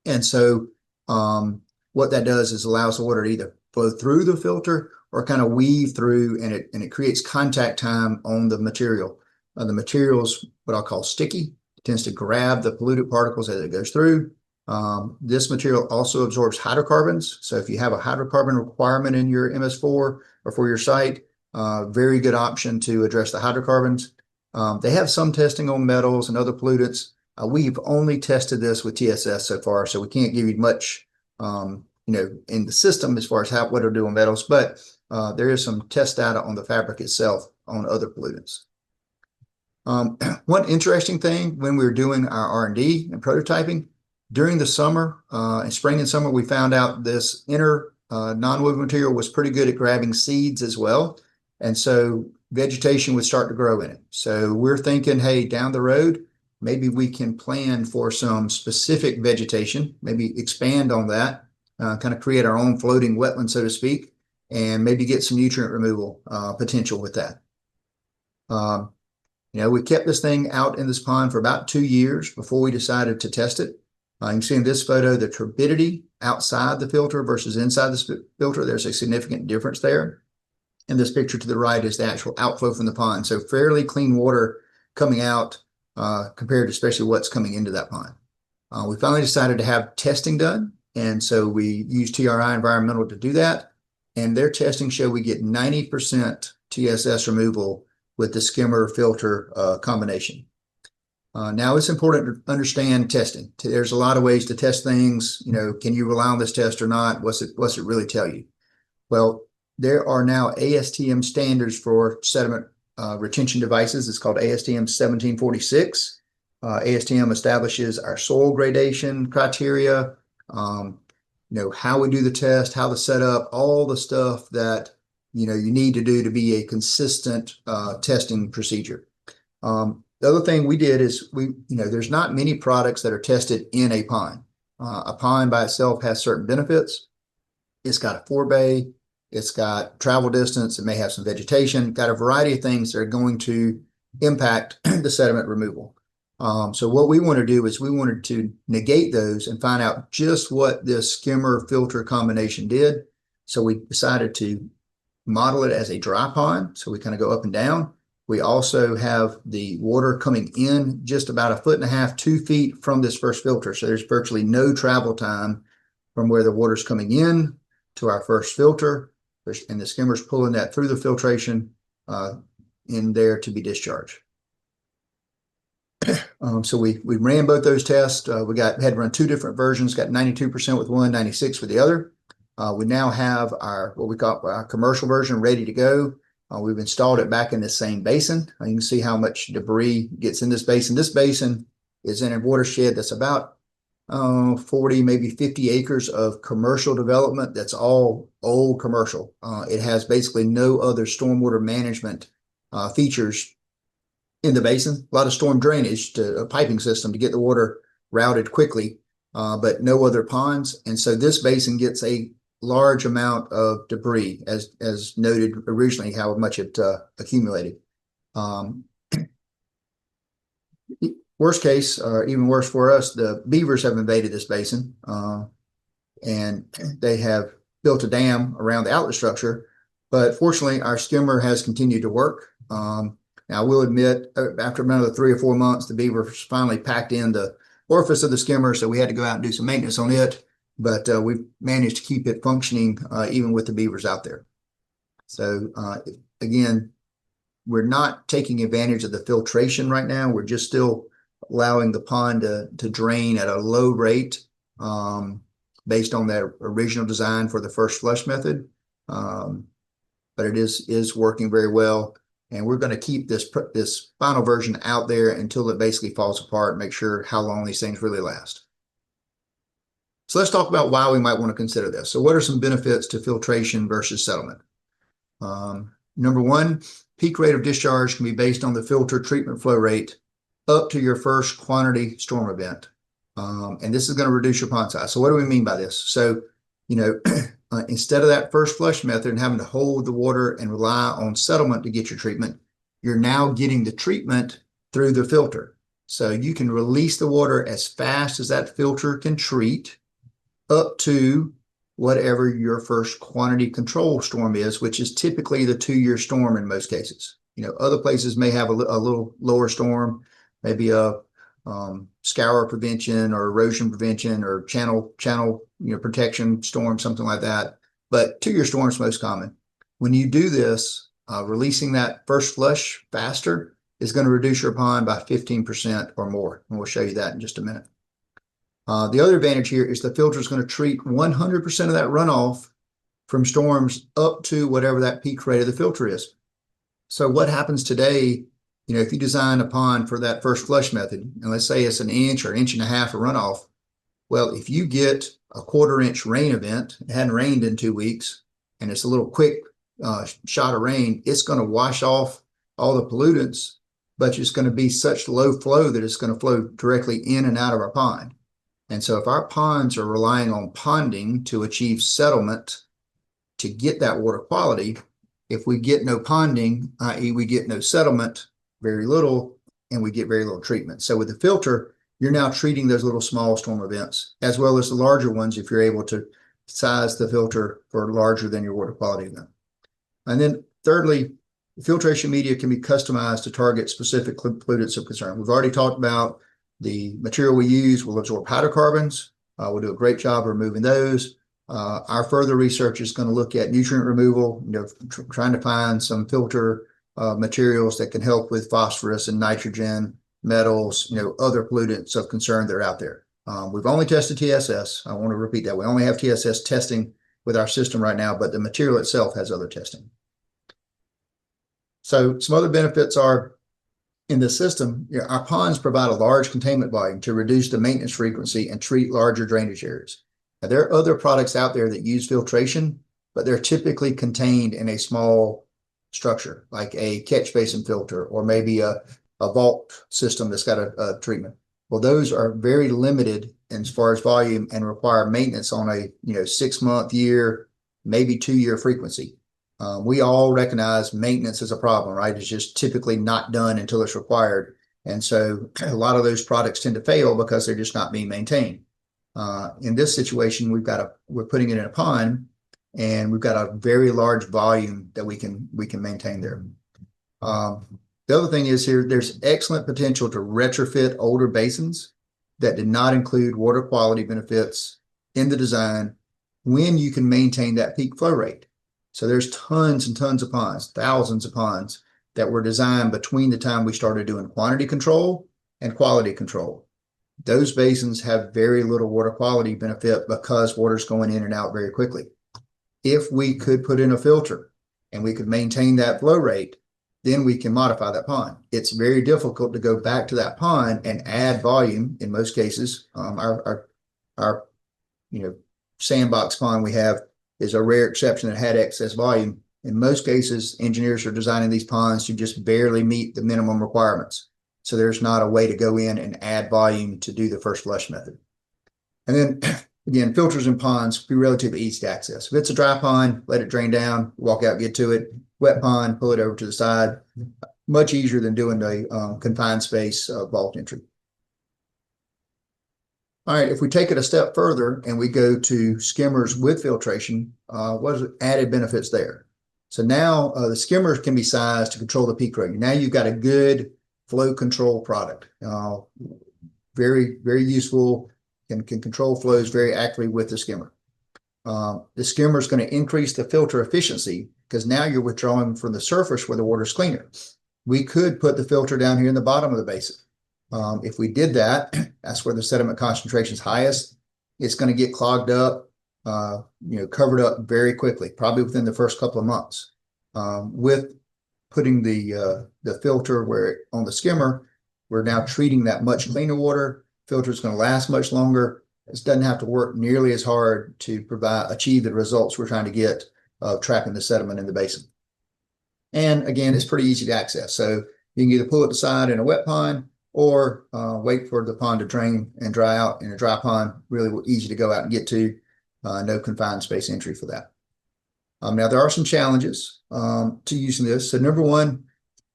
And so what that does is allows the water to either flow through the filter or kind of weave through, and it creates contact time on the material. The material's what I'll call sticky. It tends to grab the polluted particles as it goes through. This material also absorbs hydrocarbons. So if you have a hydrocarbon requirement in your MS4 or for your site, very good option to address the hydrocarbons. They have some testing on metals and other pollutants. We've only tested this with TSS so far, so we can't give you much in the system as far as what it'll do on metals, but there is some test data on the fabric itself on other pollutants. One interesting thing when we were doing our R&D and prototyping, during the summer, in spring and summer, we found out this inner non-woven material was pretty good at grabbing seeds as well. And so vegetation would start to grow in it. So we're thinking, hey, down the road, maybe we can plan for some specific vegetation, maybe expand on that, kind of create our own floating wetland, so to speak, and maybe get some nutrient removal potential with that. We kept this thing out in this pond for about 2 years before we decided to test it. You can see in this photo the turbidity outside the filter versus inside the filter. There's a significant difference there. And this picture to the right is the actual outflow from the pond. So fairly clean water coming out compared to especially what's coming into that pond. We finally decided to have testing done. And so we used TRI Environmental to do that. And their testing showed we get 90% TSS removal with the skimmer filter combination. Now it's important to understand testing. There's a lot of ways to test things. Can you rely on this test or not? What's it really tell you? Well, there are now ASTM standards for sediment retention devices. It's called ASTM 1746. ASTM establishes our soil gradation criteria, how we do the test, how to set up, all the stuff that you need to do to be a consistent testing procedure. The other thing we did is there's not many products that are tested in a pond. A pond by itself has certain benefits. It's got a forebay, it's got travel distance, it may have some vegetation, got a variety of things that are going to impact the sediment removal. So what we want to do is we wanted to negate those and find out just what this skimmer filter combination did. So we decided to model it as a dry pond. So we kind of go up and down. We also have the water coming in just about 1.5 feet, 2 feet from this first filter. So there's virtually no travel time from where the water's coming in to our first filter. And the skimmer's pulling that through the filtration in there to be discharged. So we ran both those tests. We had to run 2 different versions, got 92% with one, 96 with the other. We now have what we call our commercial version ready to go. We've installed it back in the same basin. You can see how much debris gets in this basin. This basin is in a watershed that's about 40, maybe 50 acres of commercial development. That's all old commercial. It has basically no other stormwater management features in the basin. A lot of storm drainage to a piping system to get the water routed quickly, but no other ponds. And so this basin gets a large amount of debris, as noted originally, how much it accumulated. Worst case, or even worse for us, the beavers have invaded this basin, and they have built a dam around the outlet structure. But fortunately, our skimmer has continued to work. Now, I will admit, after another 3 or 4 months, the beavers finally packed in the orifice of the skimmer, so we had to go out and do some maintenance on it. But we've managed to keep it functioning even with the beavers out there. So again, we're not taking advantage of the filtration right now. We're just still allowing the pond to drain at a low rate based on that original design for the first flush method. But it is working very well. And we're going to keep this final version out there until it basically falls apart and make sure how long these things really last. So let's talk about why we might want to consider this. So what are some benefits to filtration versus settlement? Number one, peak rate of discharge can be based on the filter treatment flow rate up to your first quantity storm event. And this is going to reduce your pond size. So what do we mean by this? So, instead of that first flush method and having to hold the water and rely on settlement to get your treatment, you're now getting the treatment through the filter. So you can release the water as fast as that filter can treat up to whatever your first quantity control storm is, which is typically the 2-year storm in most cases. Other places may have a little lower storm, maybe a scour prevention or erosion prevention or channel protection storm, something like that. But 2-year storm is most common. When you do this, releasing that first flush faster is going to reduce your pond by 15% or more. And we'll show you that in just a minute. The other advantage here is the filter is going to treat 100% of that runoff from storms up to whatever that peak rate of the filter is. So what happens today, if you design a pond for that first flush method, and let's say it's an inch or inch and a half of runoff, well, if you get a 1/4 inch rain event, it hadn't rained in 2 weeks, and it's a little quick shot of rain, it's going to wash off all the pollutants, but it's going to be such low flow that it's going to flow directly in and out of our pond. And so if our ponds are relying on ponding to achieve settlement to get that water quality, if we get no ponding, i.e. we get no settlement, very little, and we get very little treatment. So with the filter, you're now treating those little small storm events, as well as the larger ones if you're able to size the filter for larger than your water quality event. And then thirdly, the filtration media can be customized to target specific pollutants of concern. We've already talked about the material we use will absorb hydrocarbons. We'll do a great job of removing those. Our further research is going to look at nutrient removal, trying to find some filter materials that can help with phosphorus and nitrogen, metals, other pollutants of concern that are out there. We've only tested TSS. I want to repeat that. We only have TSS testing with our system right now, but the material itself has other testing. So some other benefits are in this system, our ponds provide a large containment volume to reduce the maintenance frequency and treat larger drainage areas. Now, there are other products out there that use filtration, but they're typically contained in a small structure, like a catch basin filter or maybe a vault system that's got a treatment. Well, those are very limited as far as volume and require maintenance on a 6-month, year, maybe 2-year frequency. We all recognize maintenance is a problem, right? It's just typically not done until it's required. And so a lot of those products tend to fail because they're just not being maintained. In this situation, we're putting it in a pond, and we've got a very large volume that we can maintain there. The other thing is here, there's excellent potential to retrofit older basins that did not include water quality benefits in the design when you can maintain that peak flow rate. So there's tons and tons of ponds, thousands of ponds that were designed between the time we started doing quantity control and quality control. Those basins have very little water quality benefit because water's going in and out very quickly. If we could put in a filter and we could maintain that flow rate, then we can modify that pond. It's very difficult to go back to that pond and add volume in most cases. Our sandbox pond we have is a rare exception that had excess volume. In most cases, engineers are designing these ponds to just barely meet the minimum requirements. So there's not a way to go in and add volume to do the first flush method. And then again, filters in ponds be relatively easy to access. If it's a dry pond, let it drain down, walk out, get to it. Wet pond, pull it over to the side. Much easier than doing a confined space vault entry. All right, if we take it a step further and we go to skimmers with filtration, what are the added benefits there? So now the skimmers can be sized to control the peak rate. Now you've got a good flow control product. Very, very useful, can control flows very accurately with the skimmer. The skimmer is going to increase the filter efficiency because now you're withdrawing from the surface where the water is cleaner. We could put the filter down here in the bottom of the basin. If we did that, that's where the sediment concentration is highest. It's going to get clogged up, covered up very quickly, probably within the first couple of months. With putting the filter on the skimmer, we're now treating that much cleaner water. Filter is going to last much longer. It doesn't have to work nearly as hard to achieve the results we're trying to get of trapping the sediment in the basin. And again, it's pretty easy to access. So you can either pull it aside in a wet pond or wait for the pond to drain and dry out in a dry pond. Really easy to go out and get to. No confined space entry for that. Now, there are some challenges to using this. So number one,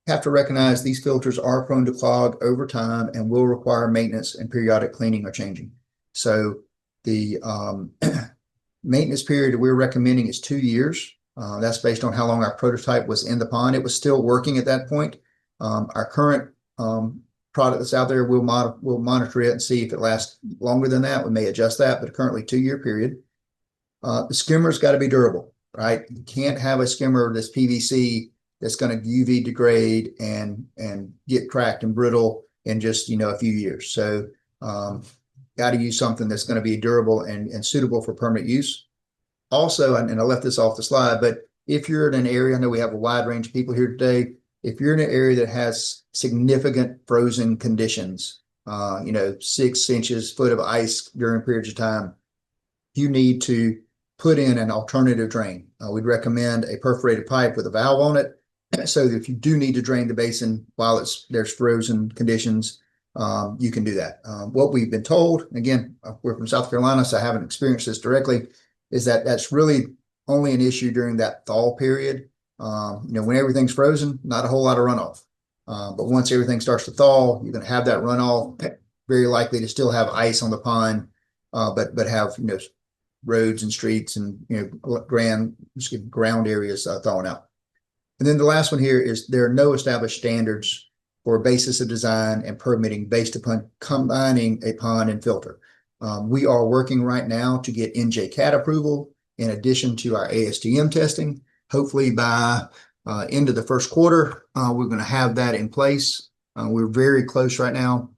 have to recognize these filters are prone to clog over time and will require maintenance and periodic cleaning or changing. So the maintenance period that we're recommending is 2 years. That's based on how long our prototype was in the pond. It was still working at that point. Our current product that's out there, we'll monitor it and see if it lasts longer than that. We may adjust that, but currently 2-year period. The skimmer's got to be durable, right? You can't have a skimmer that's PVC that's going to UV degrade and get cracked and brittle in just a few years. So got to use something that's going to be durable and suitable for permanent use. Also, and I left this off the slide, but if you're in an area, I know we have a wide range of people here today. If you're in an area that has significant frozen conditions, 6 inches, foot of ice during periods of time, you need to put in an alternative drain. We'd recommend a perforated pipe with a valve on it. So if you do need to drain the basin while there's frozen conditions, you can do that. What we've been told, again, we're from South Carolina, so I haven't experienced this directly, is that that's really only an issue during that thaw period. When everything's frozen, not a whole lot of runoff. But once everything starts to thaw, you're going to have that runoff, very likely to still have ice on the pond, but have, roads and streets and, ground areas thawing out. And then the last one here is there are no established standards for a basis of design and permitting based upon combining a pond and filter. We are working right now to get NJCAD approval in addition to our ASTM testing. Hopefully by end of the first quarter, we're going to have that in place. We're very close right now.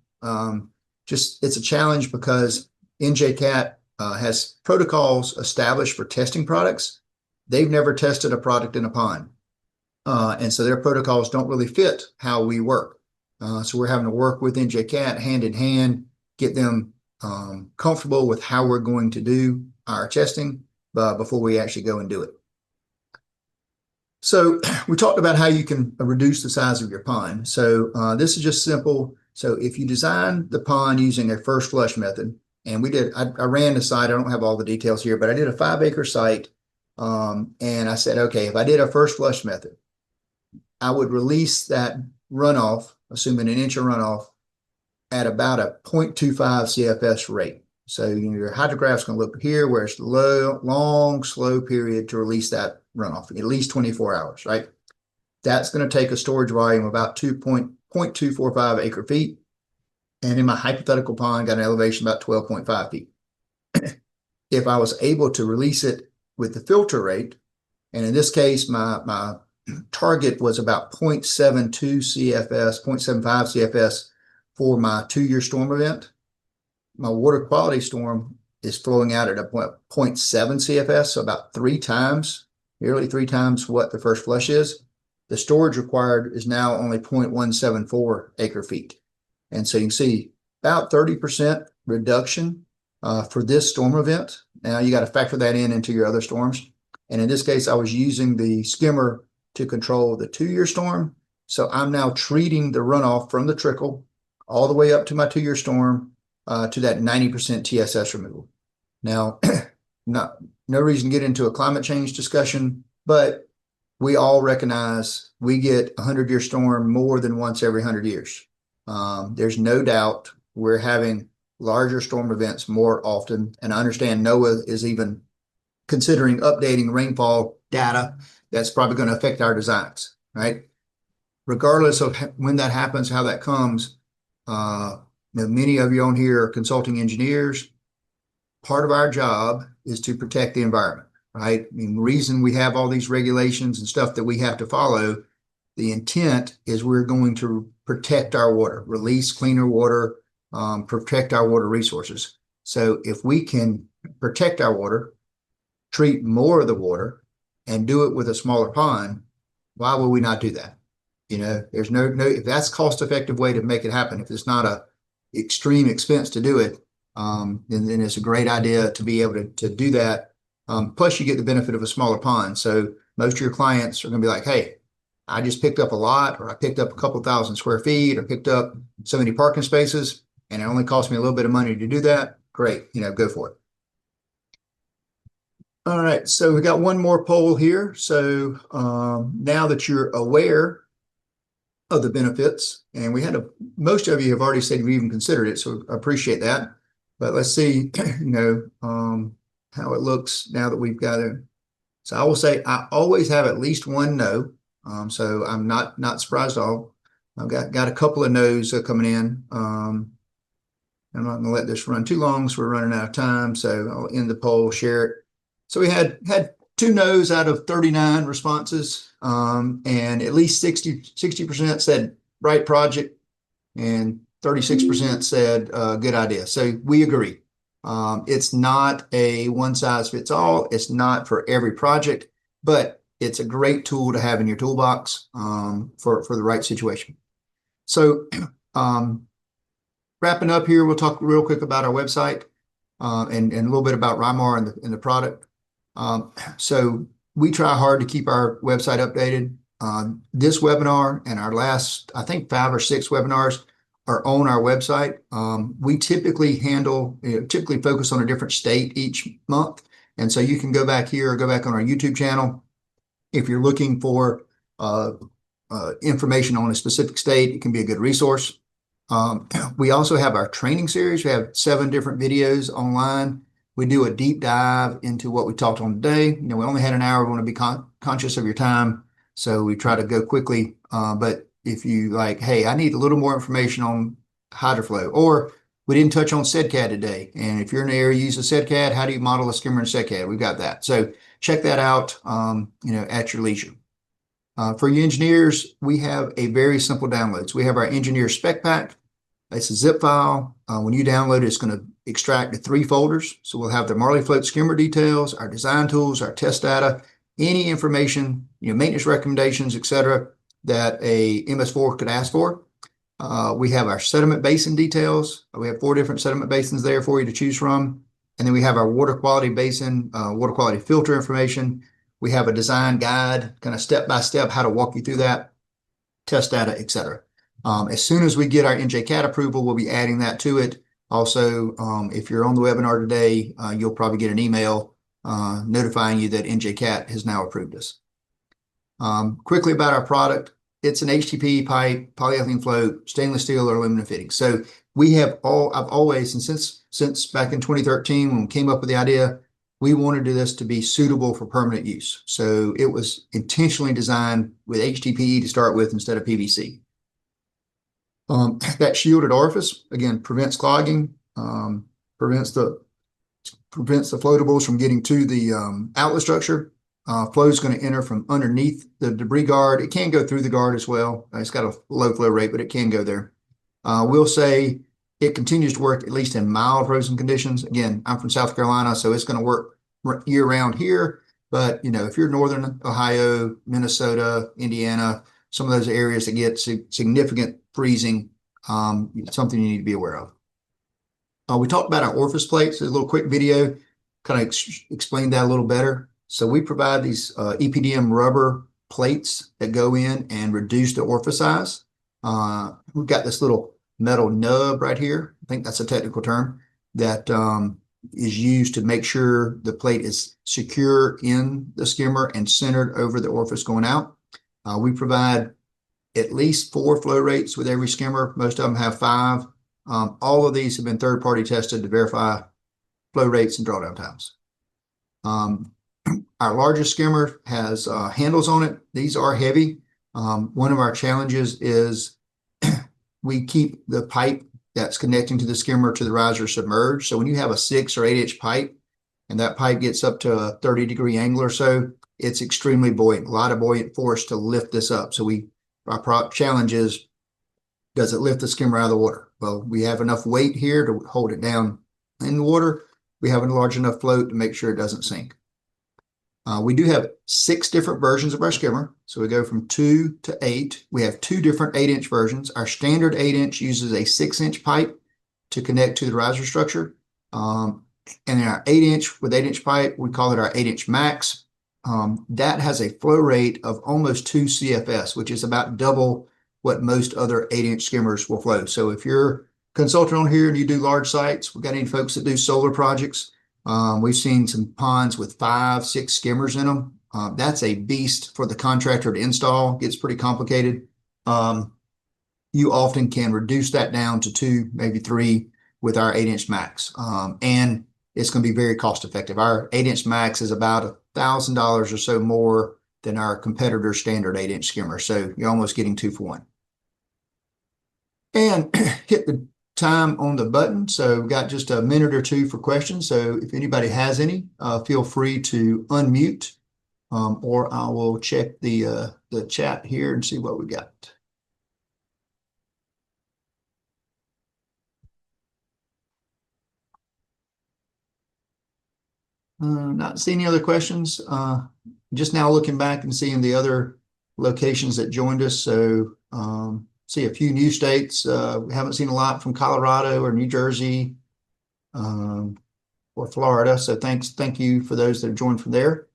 It's a challenge because NJCAD has protocols established for testing products. They've never tested a product in a pond. And so their protocols don't really fit how we work. So we're having to work with NJCAD hand in hand, get them comfortable with how we're going to do our testing before we actually go and do it. So we talked about how you can reduce the size of your pond. So this is just simple. So if you design the pond using a first flush method, and I ran the site, I don't have all the details here, but I did a 5-acre site. And I said, okay, if I did a first flush method, I would release that runoff, assuming an inch of runoff, at about a 0.25 CFS rate. So your hydrograph's going to look here where it's long, slow period to release that runoff, at least 24 hours, right? That's going to take a storage volume of about 0.245 acre feet. And in my hypothetical pond, got an elevation about 12.5 feet. If I was able to release it with the filter rate, and in this case, my target was about 0.72 CFS, 0.75 CFS for my 2-year storm event. My water quality storm is flowing out at a 0.7 CFS, so about nearly three times what the first flush is. The storage required is now only 0.174 acre feet. And so you can see about 30% reduction for this storm event. Now you got to factor that into your other storms. And in this case, I was using the skimmer to control the 2-year storm. So I'm now treating the runoff from the trickle all the way up to my 2-year storm to that 90% TSS removal. Now, no reason to get into a climate change discussion, but we all recognize we get a 100-year storm more than once every 100 years. There's no doubt we're having larger storm events more often. And I understand NOAA is even considering updating rainfall data that's probably going to affect our designs, right? Regardless of when that happens, how that comes, many of you on here are consulting engineers. Part of our job is to protect the environment, right? I mean, the reason we have all these regulations and stuff that we have to follow, the intent is we're going to protect our water, release cleaner water, protect our water resources. So if we can protect our water, treat more of the water, and do it with a smaller pond, why would we not do that? There's no if that's cost-effective way to make it happen, if it's not a extreme expense to do it, then it's a great idea to be able to do that. Plus you get the benefit of a smaller pond. So most of your clients are going to be like, hey, I just picked up a lot, or I picked up a couple thousand square feet, or picked up so many parking spaces, and it only cost me a little bit of money to do that. Great, go for it. All right, so we got one more poll here. So now that you're aware of the benefits, and most of you have already said you've even considered it, so I appreciate that. But let's see, how it looks now that we've got it. So I will say I always have at least one no. So I'm not surprised at all. I've got a couple of no's coming in. I'm not going to let this run too long, so we're running out of time. So I'll end the poll, share it. So we had 2 no's out of 39 responses, and at least 60% said right project, and 36% said good idea. So we agree. It's not a one size fits all. It's not for every project, but it's a great tool to have in your toolbox for the right situation. So wrapping up here, we'll talk real quick about our website and a little bit about Rymar and the product. So we try hard to keep our website updated. This webinar and our last, I think 5 or 6 webinars are on our website. We typically typically focus on a different state each month. And so you can go back here or go back on our YouTube channel. If you're looking for information on a specific state, it can be a good resource. We also have our training series. We have 7 different videos online. We do a deep dive into what we talked on today. We only had an hour. We want to be conscious of your time. So we try to go quickly. But if you like, hey, I need a little more information on HydroFlow, or we didn't touch on SedCAD today. And if you're in the area, use a SedCAD, how do you model a skimmer in SedCAD? We've got that. So check that out, at your leisure. For you engineers, we have a very simple downloads. We have our engineer spec pack. It's a zip file. When you download it, it's going to extract to 3 folders. So we'll have the Marlee float skimmer details, our design tools, our test data, any information, maintenance recommendations, etc., that a MS4 could ask for. We have our sediment basin details. We have 4 different sediment basins there for you to choose from. And then we have our water quality basin, water quality filter information. We have a design guide, kind of step-by-step, how to walk you through that, test data, etc. As soon as we get our NJCAD approval, we'll be adding that to it. Also, if you're on the webinar today, you'll probably get an email notifying you that NJCAD has now approved us. Quickly about our product, it's an HDPE pipe, polyethylene float, stainless steel or aluminum fitting. So I've always, and since back in 2013 when we came up with the idea, we wanted this to be suitable for permanent use. So it was intentionally designed with HDPE to start with instead of PVC. That shielded orifice, again, prevents clogging, prevents the floatables from getting to the outlet structure. Flow is going to enter from underneath the debris guard. It can go through the guard as well. It's got a low flow rate, but it can go there. We'll say it continues to work at least in mild frozen conditions. Again, I'm from South Carolina, so it's going to work year round here. But, if you're northern Ohio, Minnesota, Indiana, some of those areas that get significant freezing, something you need to be aware of. We talked about our orifice plates. A little quick video kind of explained that a little better. So we provide these EPDM rubber plates that go in and reduce the orifice size. We've got this little metal nub right here. I think that's a technical term that is used to make sure the plate is secure in the skimmer and centered over the orifice going out. We provide at least 4 flow rates with every skimmer. Most of them have 5. All of these have been third-party tested to verify flow rates and drawdown times. Our largest skimmer has handles on it. These are heavy. One of our challenges is we keep the pipe that's connecting to the skimmer to the riser submerged. So when you have a 6 or 8 inch pipe and that pipe gets up to a 30-degree angle or so, it's extremely buoyant, a lot of buoyant force to lift this up. So our challenge is, does it lift the skimmer out of the water? Well, we have enough weight here to hold it down in the water. We have a large enough float to make sure it doesn't sink. We do have 6 different versions of our skimmer. So we go from 2 to 8. We have 2 different 8-inch versions. Our standard 8-inch uses a 6-inch pipe to connect to the riser structure. And in our 8-inch with 8-inch pipe, we call it our 8-inch max. That has a flow rate of almost 2 CFS, which is about double what most other 8-inch skimmers will flow. So if you're a consultant on here and you do large sites, we've got any folks that do solar projects, we've seen some ponds with 5, 6 skimmers in them. That's a beast for the contractor to install. It gets pretty complicated. You often can reduce that down to 2, maybe 3 with our 8-inch max. And it's going to be very cost effective. Our 8-inch max is about $1,000 or so more than our competitor's standard 8-inch skimmer. So you're almost getting 2 for 1. And hit the time on the button. So we've got just a minute or 2 for questions. So if anybody has any, feel free to unmute, or I will check the chat here and see what we got. Not seeing any other questions. Just now looking back and seeing the other locations that joined us. So see a few new states. We haven't seen a lot from Colorado or New Jersey or Florida. So thank you for those that have joined from there.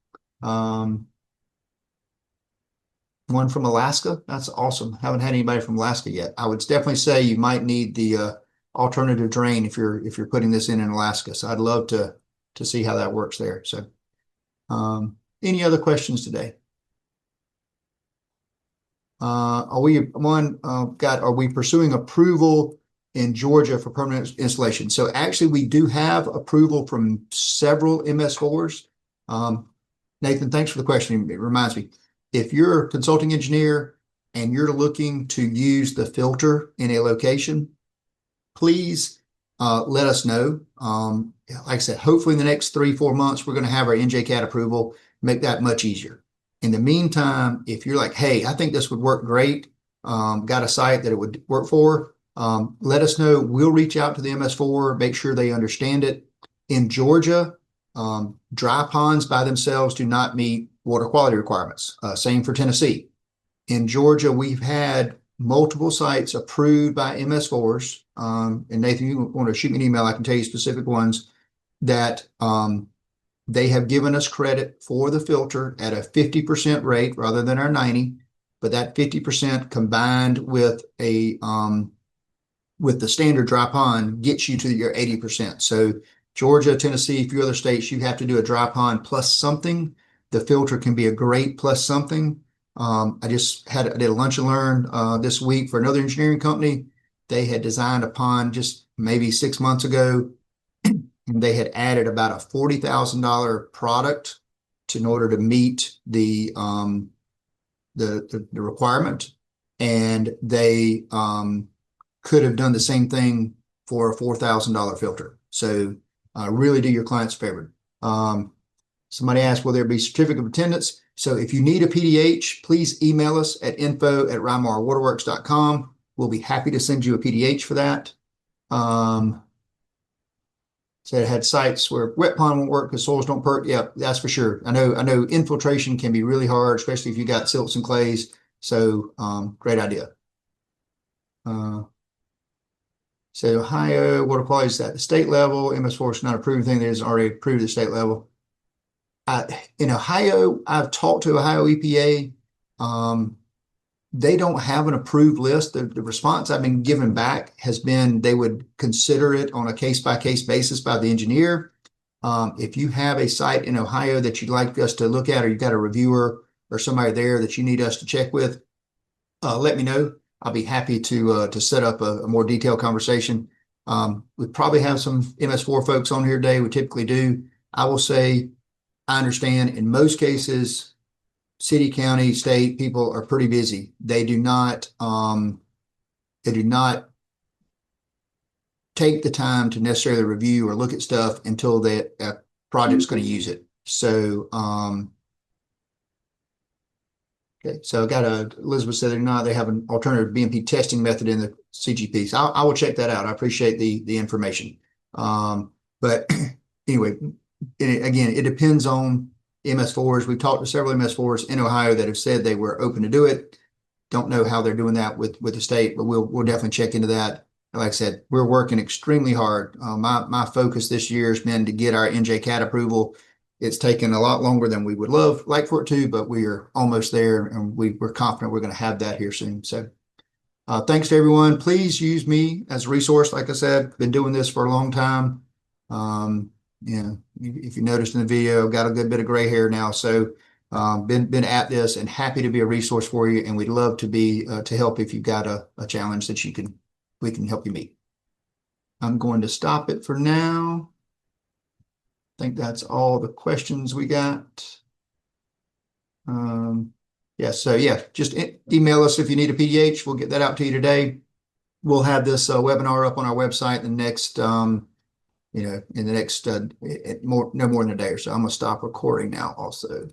One from Alaska. That's awesome. Haven't had anybody from Alaska yet. I would definitely say you might need the alternative drain if you're putting this in Alaska. So I'd love to see how that works there. So any other questions today? Are we pursuing approval in Georgia for permanent installation? So actually we do have approval from several MS4s. Nathan, thanks for the question. It reminds me, if you're a consulting engineer and you're looking to use the filter in a location, please let us know. Like I said, hopefully in the next 3-4 months, we're going to have our NJCAD approval, make that much easier. In the meantime, if you're like, hey, I think this would work great, got a site that it would work for, let us know. We'll reach out to the MS4, make sure they understand it. In Georgia, dry ponds by themselves do not meet water quality requirements. Same for Tennessee. In Georgia, we've had multiple sites approved by MS4s. And Nathan, you want to shoot me an email, I can tell you specific ones that they have given us credit for the filter at a 50% rate rather than our 90, but that 50% combined with a with the standard dry pond gets you to your 80%. So Georgia, Tennessee, a few other states, you have to do a dry pond plus something. The filter can be a great plus something. I did a lunch and learn this week for another engineering company. They had designed a pond just maybe 6 months ago, and they had added about a $40,000 product in order to meet the requirement, and they could have done the same thing for a $4,000 filter. So really do your clients a favor. Somebody asked, will there be certificate of attendance? So if you need a PDH, please email us at info@rymarwaterworks.com. We'll be happy to send you a PDH for that. So it had sites where wet pond won't work because soils don't perk. Yeah, that's for sure. I know infiltration can be really hard, especially if you got silts and clays. So great idea. So Ohio water quality is at the state level. MS4 is not approving anything that is already approved at the state level. In Ohio, I've talked to Ohio EPA. They don't have an approved list. The response I've been given back has been they would consider it on a case-by-case basis by the engineer. If you have a site in Ohio that you'd like us to look at, or you've got a reviewer or somebody there that you need us to check with, let me know. I'll be happy to set up a more detailed conversation. We probably have some MS4 folks on here today. We typically do. I will say, I understand in most cases, city, county, state people are pretty busy. They do not take the time to necessarily review or look at stuff until that project's going to use it. So, okay. So I got Elizabeth said they have an alternative BMP testing method in the CGP. So I will check that out. I appreciate the information. But anyway, again, it depends on MS4s. We've talked to several MS4s in Ohio that have said they were open to do it. Don't know how they're doing that with the state, but we'll definitely check into that. Like I said, we're working extremely hard. My focus this year has been to get our NJCAD approval. It's taken a lot longer than we would like for it to, but we are almost there, and we're confident we're going to have that here soon. So thanks to everyone. Please use me as a resource. Like I said, been doing this for a long time. If you noticed in the video, I've got a good bit of gray hair now. So been at this and happy to be a resource for you. And we'd love to be to help if you've got a challenge that we can help you meet. I'm going to stop it for now. I think that's all the questions we got. Just email us if you need a PDH. We'll get that out to you today. We'll have this webinar up on our website in the next, no more than a day or so. I'm going to stop recording now also.